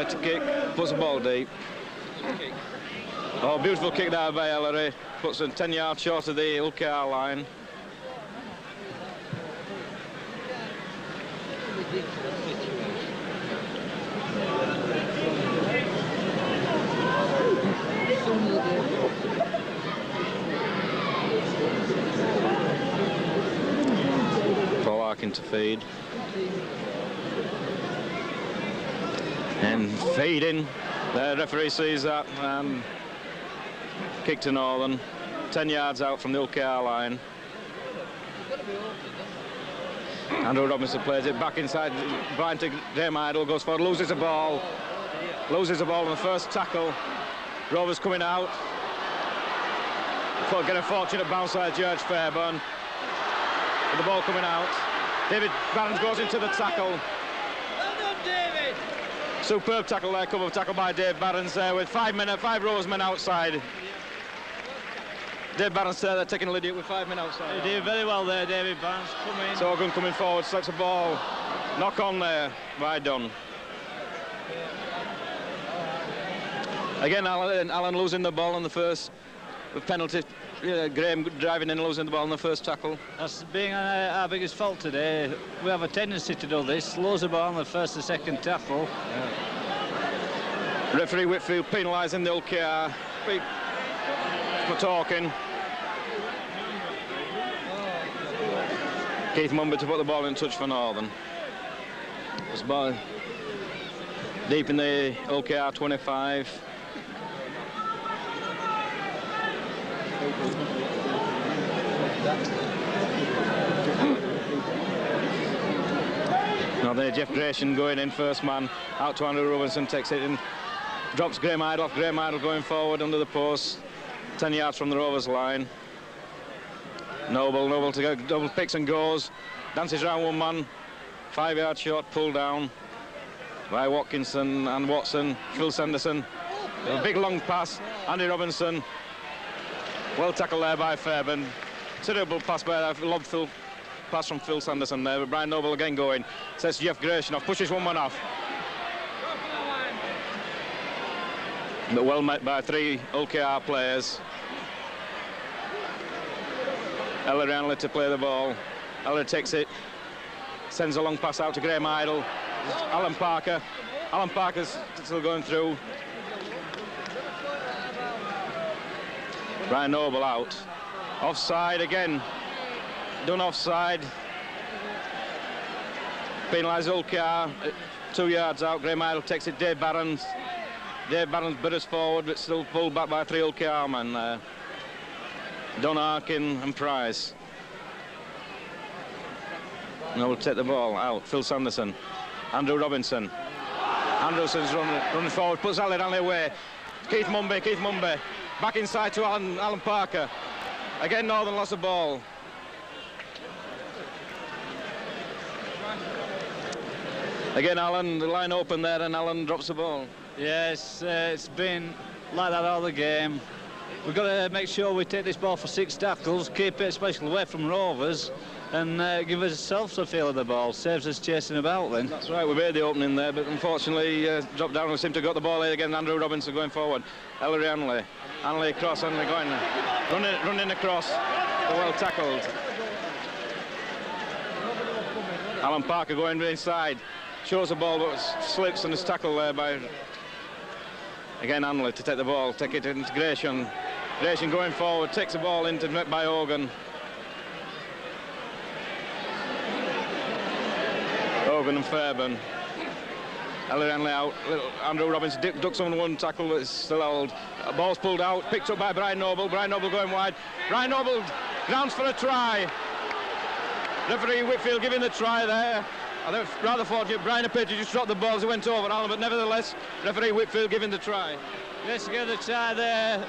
To kick, puts the ball deep. Oh, beautiful kick there by Ellery. Puts him 10 yards short of the LKR line. to feed. And feeding. The referee sees that and kick to Northern. 10 yards out from the OKR line. Andrew Robinson plays it back inside. Blind to Graham Idle, goes forward, loses the ball. Loses the ball on the first tackle. Rovers coming out. Get a fortunate bounce by George Fairburn. With the ball coming out. David Barnes goes into the tackle. Well done, David. Superb tackle there, cover tackle by Dave Barnes there with 5 Rovers men outside. Dave Barnes there taking a lead with 5 men outside. He did very well there, David Barnes. Come in. Sorghum coming forward, selects a ball. Knock on there by Dunn. Again, Alan losing the ball on the first penalty. Graham driving in and losing the ball on the first tackle. That's being our biggest fault today. We have a tendency to do this. Lose the ball on the first and second tackle. Yeah. Referee Whitfield penalising the OKR for talking. Keith Mumby to put the ball in touch for Northern. This ball deep in the OKR 25. Now there, Jeff Gratian going in, first man, out to Andrew Robinson, takes it in, drops Graham Idle off. Graham Idle going forward under the post, 10 yards from the Rovers line. Noble to go, double picks and goes, dances around one man, 5 yards short, pulled down by Watkinson and Watson. Phil Sanderson, a big long pass, Andy Robinson, well tackled there by Fairburn. Considerable pass by lob pass from Phil Sanderson there, but Brian Noble again going, sets Jeff Gratian off, pushes one man off. But well met by 3 OKR players. Ellery Hanley to play the ball. Ellery takes it, sends a long pass out to Graham Idle. Alan Parker. Alan Parker's still going through. Brian Noble out. Offside again. Done offside. Penalised OKR. 2 yards out. Graham Idle takes it. Dave Barons. Dave Barons bursts forward, but still pulled back by 3 OKR men. Don Arkin and Price. Now we'll take the ball out. Phil Sanderson. Andrew Robinson. Anderson's running forward, puts Ali Ranley away. Keith Mumby. Back inside to Alan Parker. Again, Northern lost the ball. Again, Alan, the line open there, and Alan drops the ball. Yes, it's been like that all the game. We've got to make sure we take this ball for 6 tackles, keep it especially away from Rovers, and give ourselves a feel of the ball. Saves us chasing about then. That's right, we made the opening there, but unfortunately dropped down. We seem to have got the ball here again. Andrew Robinson going forward. Ellery Hanley. Hanley across, Hanley going. Running across. Well tackled. Alan Parker going inside. Shows the ball, but slips and is tackled there by... Again, Hanley to take the ball, take it into Gratian. Gratian going forward, takes the ball into net by Hogan. Hogan and Fairburn. Ellery Hanley out. Andrew Robbins ducks on one tackle, but it's still held. Ball's pulled out, picked up by Brian Noble. Brian Noble going wide. Brian Noble grounds for a try. Referee Whitfield giving the try there. I think it's rather fortunate. Brian appeared to just drop the ball as he went over Alan, but nevertheless, referee Whitfield giving the try. Yes, again the try there.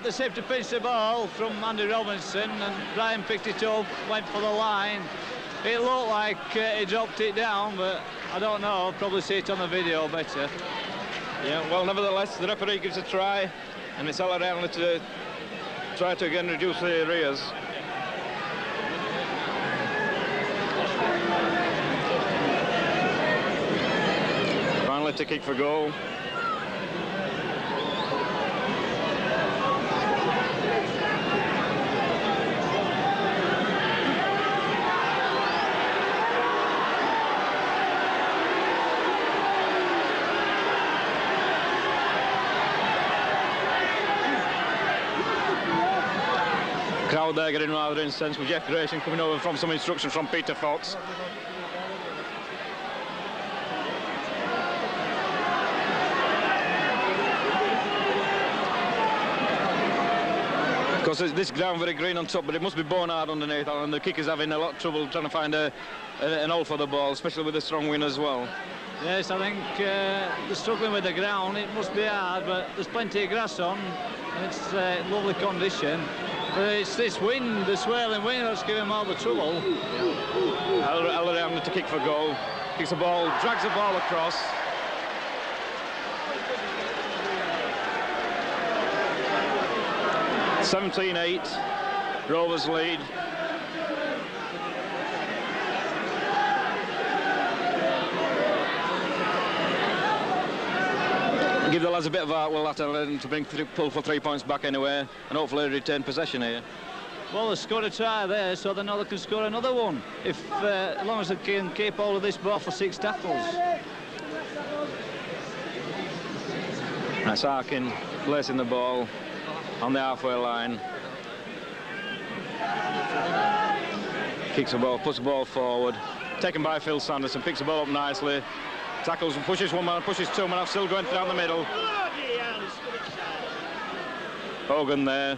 They seemed to pinch the ball from Andy Robinson, and Brian picked it up, went for the line. It looked like he dropped it down, but I don't know. I'll probably see it on the video better. Yeah, well, nevertheless, the referee gives a try, and it's Ellery Hanley to try to again reduce the arrears. Finally to kick for goal. Crowd there getting rather incensed with Jeff Grayson coming over from some instructions from Peter Fox. Of course, this ground very green on top, but it must be bone hard underneath, and the kicker's having a lot of trouble trying to find an hole for the ball, especially with a strong wind as well. Yes, I think they're struggling with the ground. It must be hard, but there's plenty of grass on, and it's lovely condition. But it's this wind, the swirling wind, that's giving them all the trouble. Ellery to kick for goal. Kicks the ball, drags the ball across. (17-8), Rovers lead. Give the lads a bit of art, will that to pull for 3 points back anyway, and hopefully retain possession here. Well, they scored a try there, so they know they can score another one, if as long as they can keep hold of this ball for 6 tackles. That's Arkin placing the ball on the halfway line. Kicks the ball, puts the ball forward. Taken by Phil Sanderson, picks the ball up nicely. Tackles and pushes one man, pushes two men off, still going down the middle. Hogan there.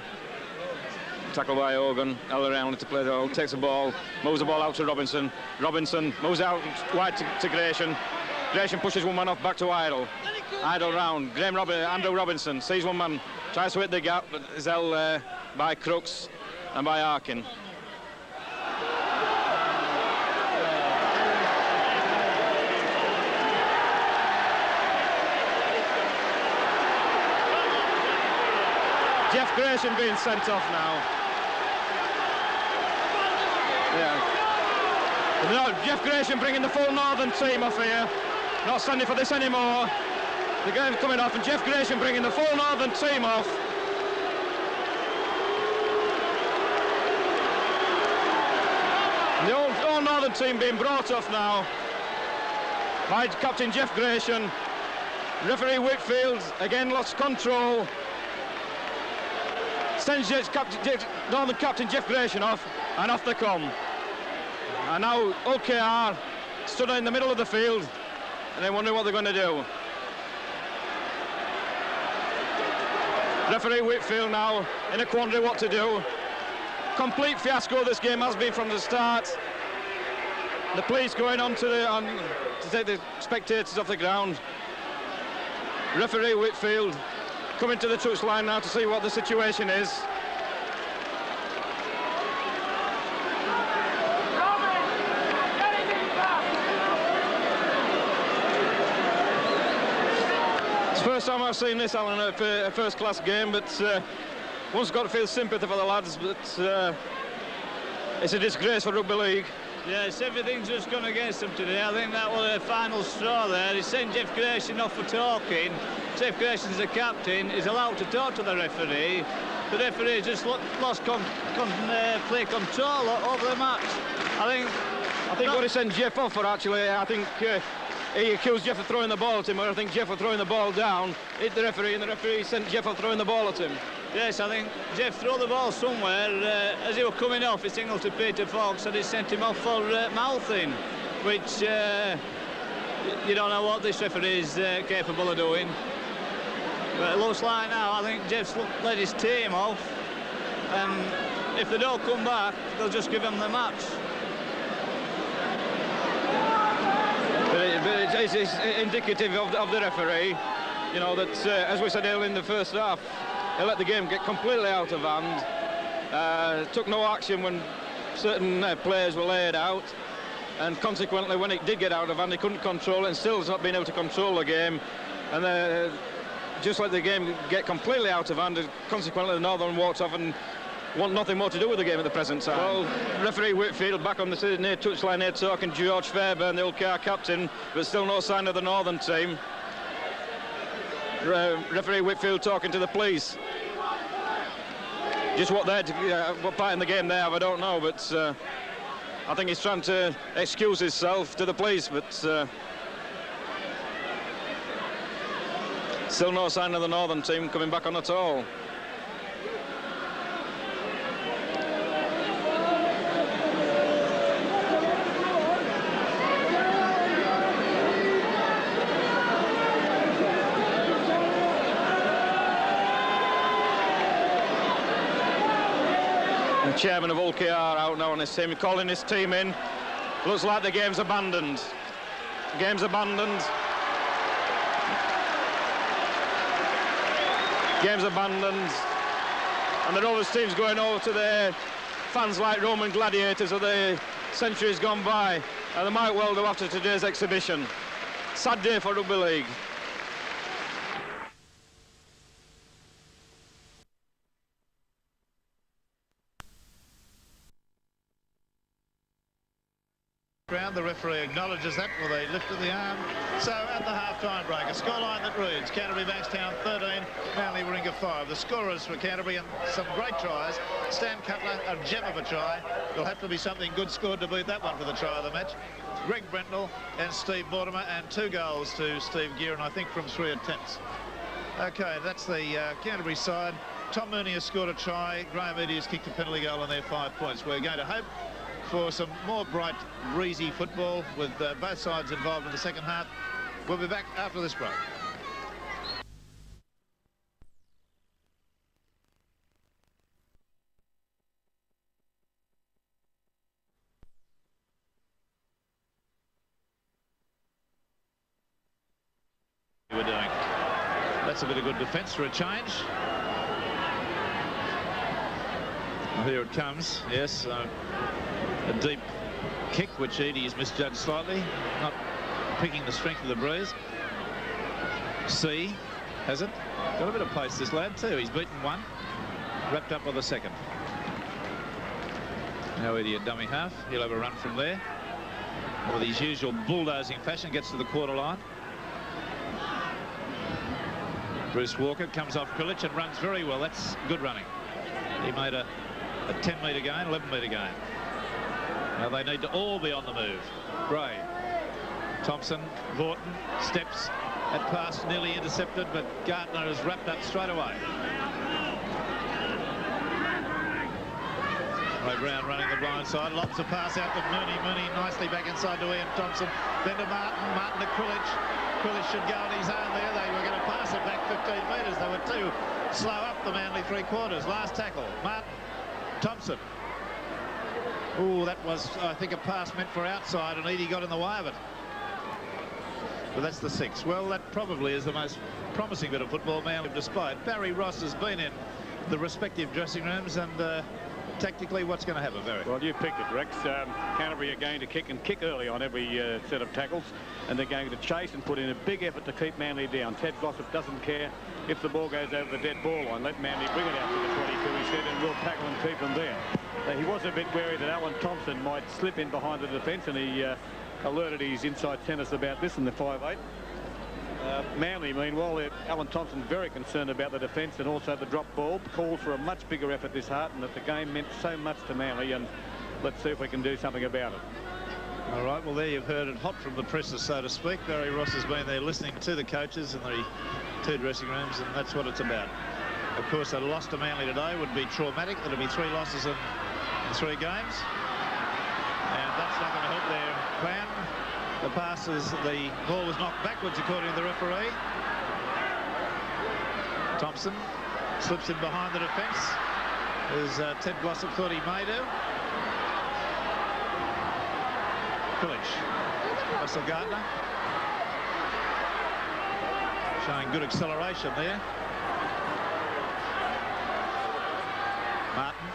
Tackle by Hogan. Ellery to play the ball, takes the ball, moves the ball out to Robinson. Robinson moves out wide to Grayson. Grayson pushes one man off back to Idle. Idle round. Andrew Robinson sees one man, tries to hit the gap, but is held by Crooks and by Arkin. Jeff Grayson being sent off now. Yeah. No, Jeff Grayson bringing the full Northern team off here. Not standing for this anymore. The game's coming off, and Jeff Grayson bringing the full Northern team off. And the whole Northern team being brought off now by Captain Jeff Grayson. Referee Whitfield again lost control. Sends Northern captain Jeff Grayson off, and off they come. And now OKR stood in the middle of the field, and they're wondering what they're going to do. Referee Whitfield now in a quandary what to do. Complete fiasco this game has been from the start. The police going on to take the spectators off the ground. Referee Whitfield coming to the touchline now to see what the situation is. It's the first time I've seen this, Alan, a first-class game, but one's got to feel sympathy for the lads, but it's a disgrace for rugby league. Yes, everything's just gone against them today. I think that was a final straw there. He sent Jeff Grayson off for talking. Jeff Grayson's the captain. He's allowed to talk to the referee. The referee just lost play control over the match. I think what he sent Jeff off for, actually, I think he accused Jeff of throwing the ball at him, or I think Jeff of throwing the ball down, hit the referee, and the referee sent Jeff of throwing the ball at him. Yes, I think Jeff threw the ball somewhere. As he was coming off, he signalled to Peter Fox and he sent him off for mouthing, which you don't know what this referee is capable of doing. But it looks like now, I think Jeff's let his team off, and if they don't come back, they'll just give him the match. But it's indicative of the referee, you know, that as we said earlier in the first half, he let the game get completely out of hand, took no action when certain players were laid out, and consequently when it did get out of hand he couldn't control it, and still has not been able to control the game, and just let the game get completely out of hand, and consequently the Northern walked off and want nothing more to do with the game at the present time. Well, referee Whitfield back on the near touchline here talking to George Fairbairn, the old car captain, but still no sign of the Northern team. Referee Whitfield talking to the police. Just what part in the game they have, I don't know, but I think he's trying to excuse himself to the police, but still no sign of the Northern team coming back on at all. chairman of Hull KR out now on his team, calling his team in. Looks like the game's abandoned. The game's abandoned. Game's abandoned. And the Rovers team's going over to their fans like Roman gladiators of the centuries gone by. And they might well do after today's exhibition. Sad day for Rugby League. The referee acknowledges that while they lifted the arm. So at the half-time break, a scoreline that reads Canterbury Bankstown 13, Manly Warringah 5. The scorers for Canterbury and some great tries. Stan Cutler, a gem of a try. There'll have to be something good scored to beat that one for the try of the match. Greg Brentnell and Steve Mortimer, and 2 goals to Steve Gearin, I think, from 3 attempts. OK, that's the Canterbury side. Tom Mooney has scored a try. Graham Eady has kicked a penalty goal on their 5 points. We're going to hope for some more bright, breezy football with both sides involved in the second half. We'll be back after this break. We're doing. That's a bit of good defence for a change. Well, here it comes. Yes. A deep kick, which Eady has misjudged slightly, not picking the strength of the breeze. C has it. Got a bit of pace, this lad, too. He's beaten one, wrapped up by the second. Now Eady a dummy half. He'll have a run from there. With his usual bulldozing fashion, gets to the quarter line. Bruce Walker comes off Krilic and runs very well. That's good running. He made a 10-metre gain, 11-metre gain. Now they need to all be on the move. Gray, Thompson, Vaughton, steps at pass, nearly intercepted, but Gardner is wrapped up straight away. Ray Brown running the blind side, lobs a pass out to Mooney. Mooney nicely back inside to Ian Thompson. Then to Martin. Martin to Krilic. Krilic should go on his own there. They were going to pass it back 15 metres. They were too slow up the Manly 3/4. Last tackle, Martin, Thompson. Oh, that was, I think, a pass meant for outside, and Eady got in the way of it. But that's the 6. Well, that probably is the most promising bit of football Manly have displayed. Barry Ross has been in the respective dressing rooms, and tactically, what's going to happen, Barry? Well, you picked it, Rex. Canterbury are going to kick early on every set of tackles, and they're going to chase and put in a big effort to keep Manly down. Ted Glossop doesn't care if the ball goes over the dead ball line. Let Manly bring it out to the 22, he said, and we'll tackle and keep them there. He was a bit wary that Alan Thompson might slip in behind the defence, and he alerted his inside tennis about this in the 5/8. Manly, meanwhile, Alan Thompson very concerned about the defence and also the drop ball. Called for a much bigger effort disheartened that the game meant so much to Manly, and let's see if we can do something about it. All right, well, there you've heard it hot from the presses, so to speak. Barry Ross has been there listening to the coaches in the 2 dressing rooms, and that's what it's about. Of course, a loss to Manly today would be traumatic. It'll be 3 losses in 3 games, and that's not going to help their plan. The passes, the ball was knocked backwards according to the referee. Thompson slips in behind the defence, as Ted Glossop thought he may do. Krilic, Russell Gardner, showing good acceleration there. Martin,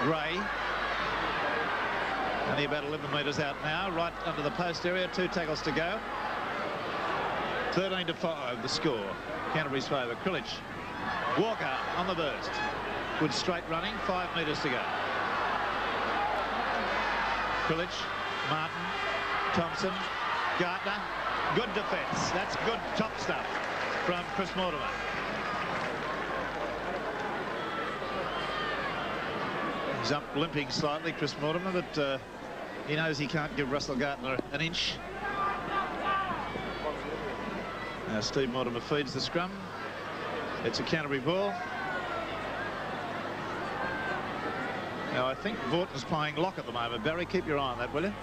Gray, only about 11 metres out now, right under the post area. 2 tackles to go. 13-5 the score. Canterbury's favour. Krilic, Walker on the burst. Good straight running, 5 metres to go. Krilic, Martin, Thompson, Gardner. Good defence. That's good top stuff from Chris Mortimer. He's up limping slightly, Chris Mortimer, but he knows he can't give Russell Gardner an inch. Now Steve Mortimer feeds the scrum. It's a Canterbury ball. Now I think Vaughton's playing lock at the moment. Barry, keep your eye on that, will you?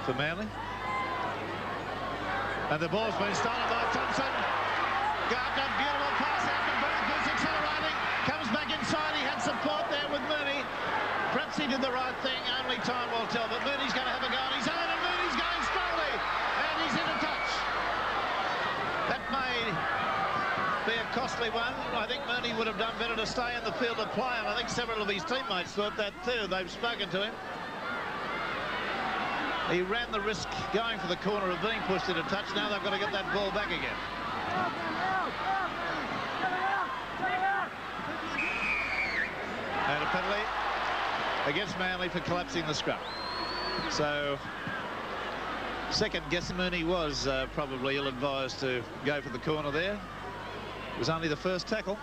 For Manly. And the ball's been stolen by Thompson. Gardner, beautiful pass out to Booth, who's accelerating. Comes back inside. He had support there with Mooney. be a costly one. I think Mooney would have done better to stay in the field of play, and I think several of his teammates thought that too. They've spoken to him. He ran the risk going for the corner of being pushed into touch. Now they've got to get that ball back again. And a penalty against Manly for collapsing the scrum. So, second guess Mooney was probably ill-advised to go for the corner there. It was only the first tackle.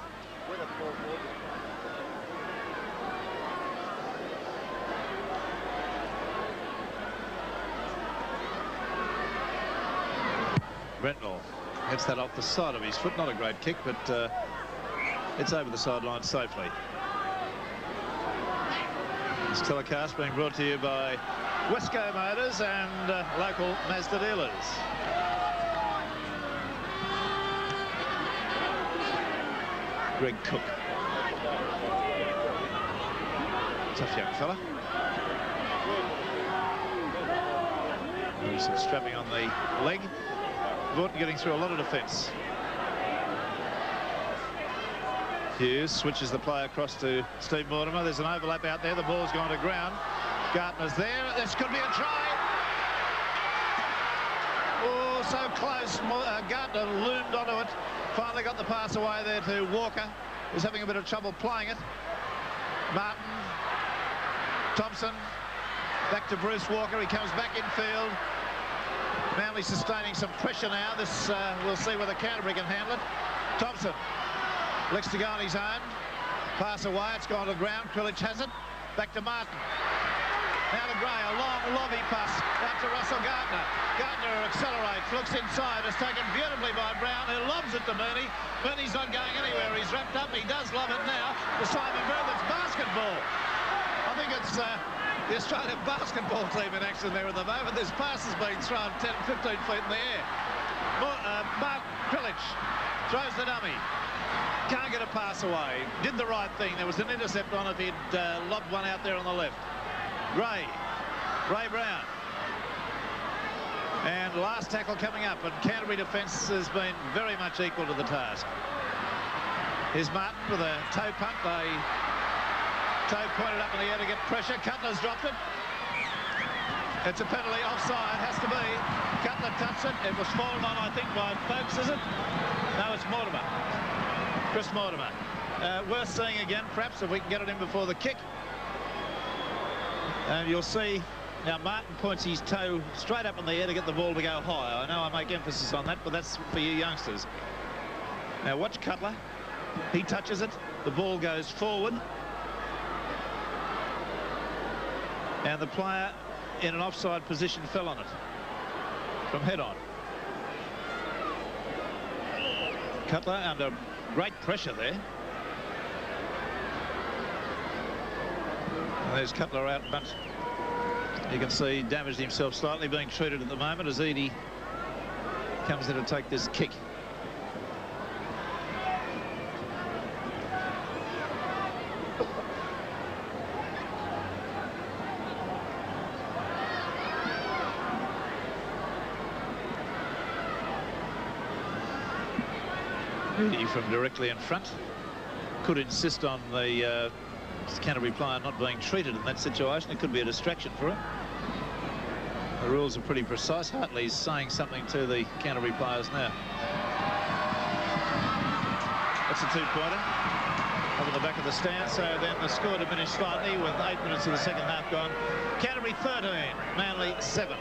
Brentnall hits that off the side of his foot. Not a great kick, but it's over the sideline safely. This telecast being brought to you by Wesco Motors and local Mazda dealers. Greg Cook. Tough young fella. There's some strapping on the leg. Vaughton getting through a lot of defence. Hughes switches the play across to Steve Mortimer. There's an overlap out there. The ball's gone to ground. Gartner's there. This could be a try. Oh, so close. Gartner loomed onto it. Finally got the pass away there to Walker, who's having a bit of trouble playing it. Martin. Thompson. Back to Bruce Walker. He comes back in field. Manly sustaining some pressure now. This we'll see whether Canterbury can handle it. Thompson looks to go on his own. Pass away. It's gone to the ground. Krilic has it. Back to Martin. Now to Gray. A long lobby pass out to Russell Gardner. Gardner accelerates. Looks inside. It's taken beautifully by Brown, who lobs it to Mooney. Mooney's not going anywhere. He's wrapped up. He does lob it now to Simon Byrne. It's basketball. I think it's the Australian basketball team in action there at the moment. This pass is being thrown 10, 15 feet in the air. Mark Krilic throws the dummy. Can't get a pass away. Did the right thing. There was an intercept on it. He'd lobbed one out there on the left. Ray Brown. And last tackle coming up. And Canterbury defence has been very much equal to the task. Here's Martin with a toe punt. Toe pointed up in the air to get pressure. Cutler's dropped it. It's a penalty. Offside. Has to be. Cutler touched it. It was fallen on, I think, by Folks, is it? No, it's Mortimer. Chris Mortimer. Worth seeing again, perhaps, if we can get it in before the kick. And you'll see now Martin points his toe straight up in the air to get the ball to go high. I know I make emphasis on that, but that's for you youngsters. Now watch Cutler. He touches it. The ball goes forward. And the player in an offside position fell on it from head on. Cutler under great pressure there. And there's Cutler out, but you can see he damaged himself slightly, being treated at the moment as Edie comes in to take this kick. From directly in front could insist on the Canterbury player not being treated in that situation. It could be a distraction for him. The rules are pretty precise. Hartley's saying something to the Canterbury players now. That's a two-pointer up at the back of the stand. So then the score diminished slightly with 8 minutes of the second half gone. Canterbury 13, Manly 7.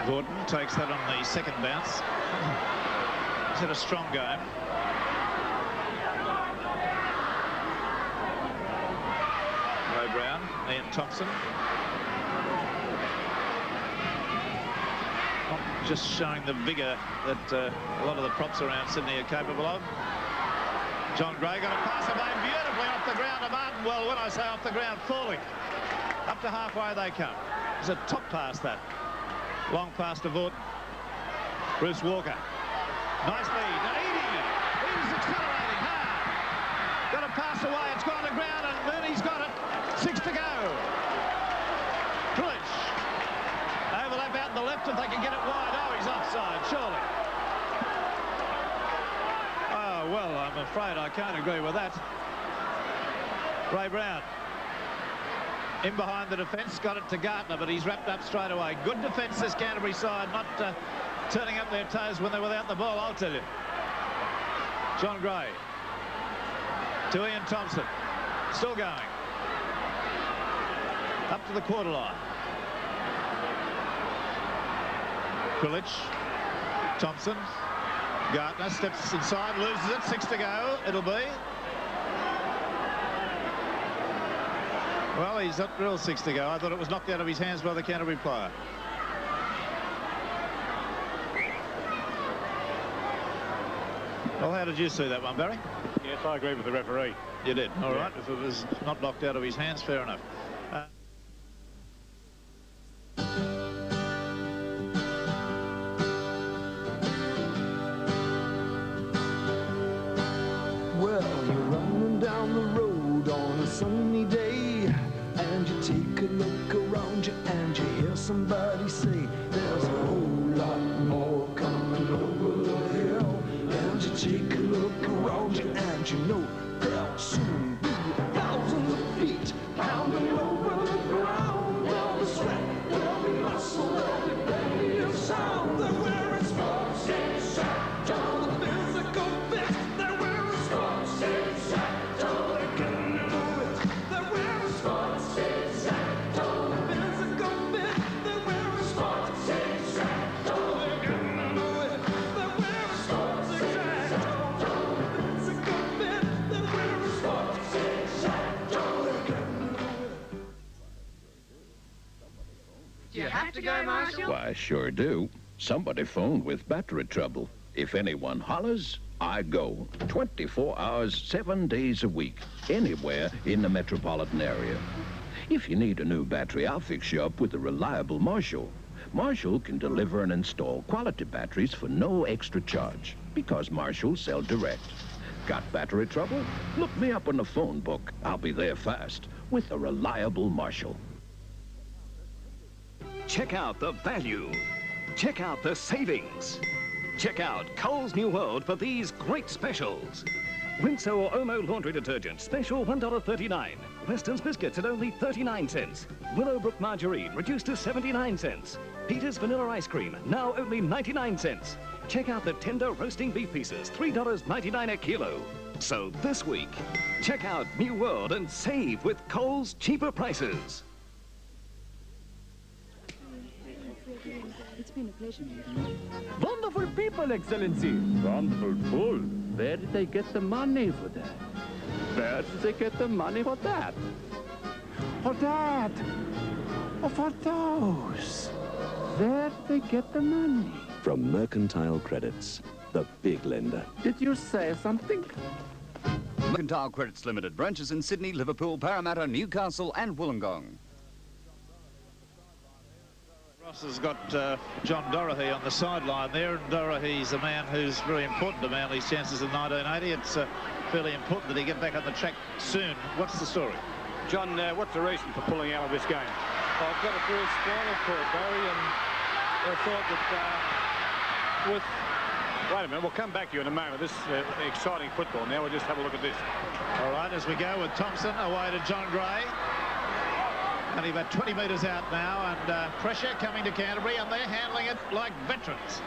Gordon takes that on the second bounce. He's had a strong game. Ray Brown, Ian Thompson. Not just showing the vigour that a lot of the props around Sydney are capable of. John Gray got a pass away beautifully off the ground to Martin well, when I say off the ground, falling. Up to halfway they come. It's a top pass, that. Long pass to Vaughton. Bruce Walker. Nice lead. He's accelerating hard. Got a pass away. It's gone to ground, and Mooney's got it. 6 to go. Clutch. Overlap out in the left if they can get it wide. Oh, he's offside, surely. Oh, well, I'm afraid I can't agree with that. Ray Brown. In behind the defence, got it to Gartner, but he's wrapped up straight away. Good defence, this Canterbury side, not turning up their toes when they're without the ball, I'll tell you. John Gray. To Ian Thompson. Still going. Up to the quarter line. Quilich. Thompson. Gartner steps inside, loses it. 6 to go, it'll be. Well, he's not real 6 to go. I thought it was knocked out of his hands by the Canterbury player. Well, how did you see that one, Barry? Yes, I agree with the referee. You did? All right. If it was not knocked out of his hands, fair enough. Well, you're running down the road on a sunny day, and you take a look around you and you hear somebody say, there's a whole lot more coming over the hill. And you take a look around you and you know there'll soon be thousands of feet pounding over the ground. There'll be sweat, there'll be muscle, there'll be plenty of sound. They're wearing sports shirt, all the physical fits. They're wearing sports shirt, all they can do it. They're wearing sports shirt, all the physical fit. They're wearing sports shirt, all they can do it. They're wearing sports shirt, all the physical fit. They're wearing sports shirt, all they can do it. You have to go, Marshall? Why, I sure do. Somebody phoned with battery trouble. If anyone hollers, I go. 24 hours, 7 days a week, anywhere in the metropolitan area. If you need a new battery, I'll fix you up with a reliable Marshall. Marshall can deliver and install quality batteries for no extra charge, because Marshall sell direct. Got battery trouble? Look me up on the phone book. I'll be there fast with a reliable Marshall. Check out the value. Check out the savings. Check out Coles New World for these great specials. Rinso or Omo laundry detergent, special $1.39. Weston's biscuits at only 39 cents. Willowbrook margarine reduced to 79 cents. Peter's vanilla ice cream, now only 99 cents. Check out the tender roasting beef pieces, $3.99 a kilo. So this week, check out New World and save with Coles cheaper prices. It's been a pleasure meeting you. Wonderful people, Excellency. Wonderful fool. Where did they get the money for that? Where did they get the money for that? For that? Or for those? Where did they get the money? From Mercantile Credits, the big lender. Did you say something? Mercantile Credits Limited, branches in Sydney, Liverpool, Parramatta, Newcastle and Wollongong. Ross has got John Dorothy on the sideline there, and Dorothy's a man who's very important to Manly's chances in 1980. It's fairly important that he get back on the track soon. What's the story? John, what's the reason for pulling out of this game? I've got a real spoiler for it, Barry, and I thought that with... Wait a minute, we'll come back to you in a moment. This exciting football. Now we'll just have a look at this. All right, as we go with Thompson away to John Gray. Only about 20 metres out now, and pressure coming to Canterbury, and they're handling it like veterans.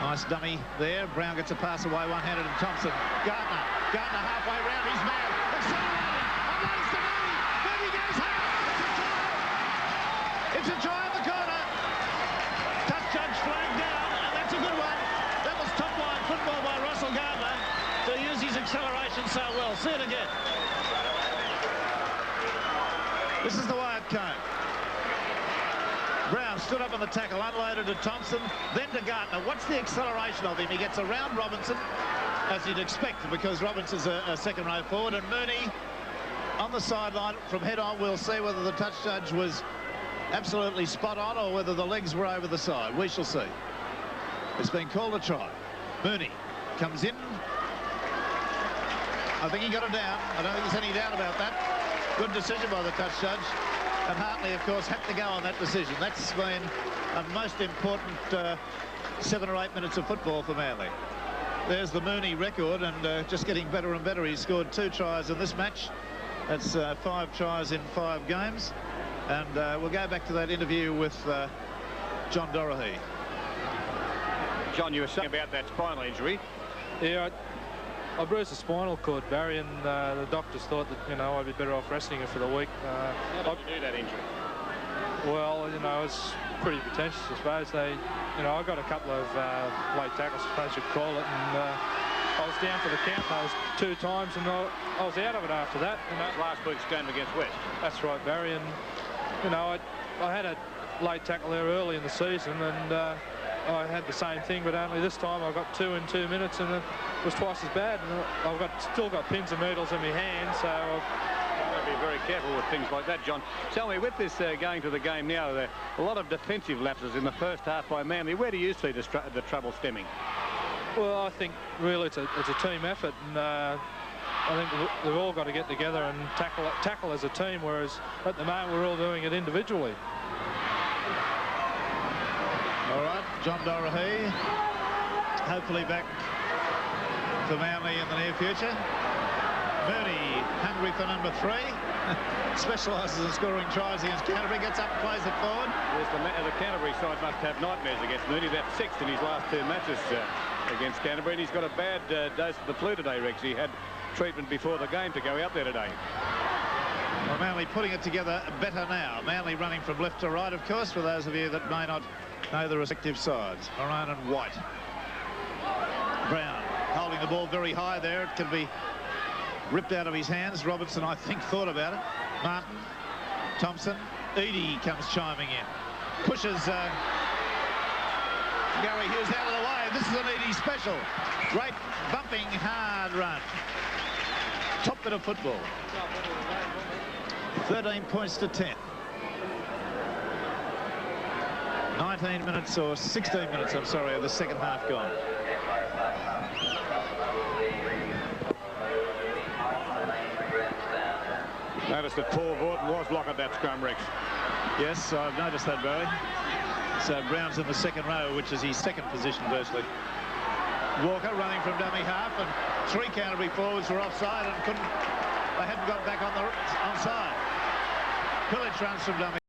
Nice dummy there. Brown gets a pass away, one-handed, and Thompson. Gartner halfway round, he's mad. Accelerating, and runs to Mooney. Mooney goes hard. It's a try in the corner. Touch judge flagged down, and that's a good one. That was top-line football by Russell Gardner to use his acceleration so well. See it again. This is the way it came. Brown stood up on the tackle, unloaded to Thompson, then to Gartner. What's the acceleration of him? He gets around Robinson as you'd expect, because Robinson's a second-row forward, and Mooney on the sideline from head on. We'll see whether the touch judge was absolutely spot on or whether the legs were over the side. We shall see. It's been called a try. Mooney comes in. I think he got it down. I don't think there's any doubt about that. Good decision by the touch judge. And Hartley, of course, had to go on that decision. That's been a most important 7 or 8 minutes of football for Manly. There's the Mooney record, and just getting better and better. He scored 2 tries in this match. That's 5 tries in 5 games. And we'll go back to that interview with John Dorahy. John, you were saying about that spinal injury. Yeah, I bruised the spinal cord, Barry, and the doctors thought that, you know, I'd be better off resting it for the week. How did you do that injury? Well, you know, it's pretty pretentious, I suppose. You know, I got a couple of late tackles, I suppose you'd call it, and I was down for the count those 2 times, and I was out of it after that. And that last week's game against West. That's right, Barry, and you know, I had a late tackle there early in the season, and I had the same thing, but only this time I got 2 in 2 minutes, and it was twice as bad. And I've still got pins and needles in my hand, so I've got to be very careful with things like that, John. Tell me, with this going to the game now, there are a lot of defensive lapses in the first half by Manly. Where do you see the trouble stemming? Well, I think really it's a team effort, and I think they've all got to get together and tackle as a team, whereas at the moment we're all doing it individually. All right, John Dorahy, hopefully back for Manly in the near future. Mooney, hungry for number 3. Specialises in scoring tries against Canterbury, gets up and plays it forward. Yes, the Canterbury side must have nightmares against Mooney. That's 6th in his last 2 matches against Canterbury, and he's got a bad dose of the flu today, Rex. He had treatment before the game to go out there today. Well, Manly putting it together better now. Manly running from left to right, of course, for those of you that may not know the respective sides. Maroon and white. Brown holding the ball very high there. It can be ripped out of his hands. Robertson, I think, thought about it. Martin, Thompson, Eadie comes chiming in. Pushes Gary Hughes out of the way. This is an Eadie special. Great bumping, hard run. Top bit of football. 13 points to 10. 19 minutes or 16 minutes, I'm sorry, of the second half gone. Notice that Paul Vorton was locking that scrum, Rex. Yes, I've noticed that, Barry. So Brown's in the second row, which is his second position virtually. Walker running from dummy half, and 3 Canterbury forwards were offside and they hadn't got back on the onside. Pillage runs from dummy.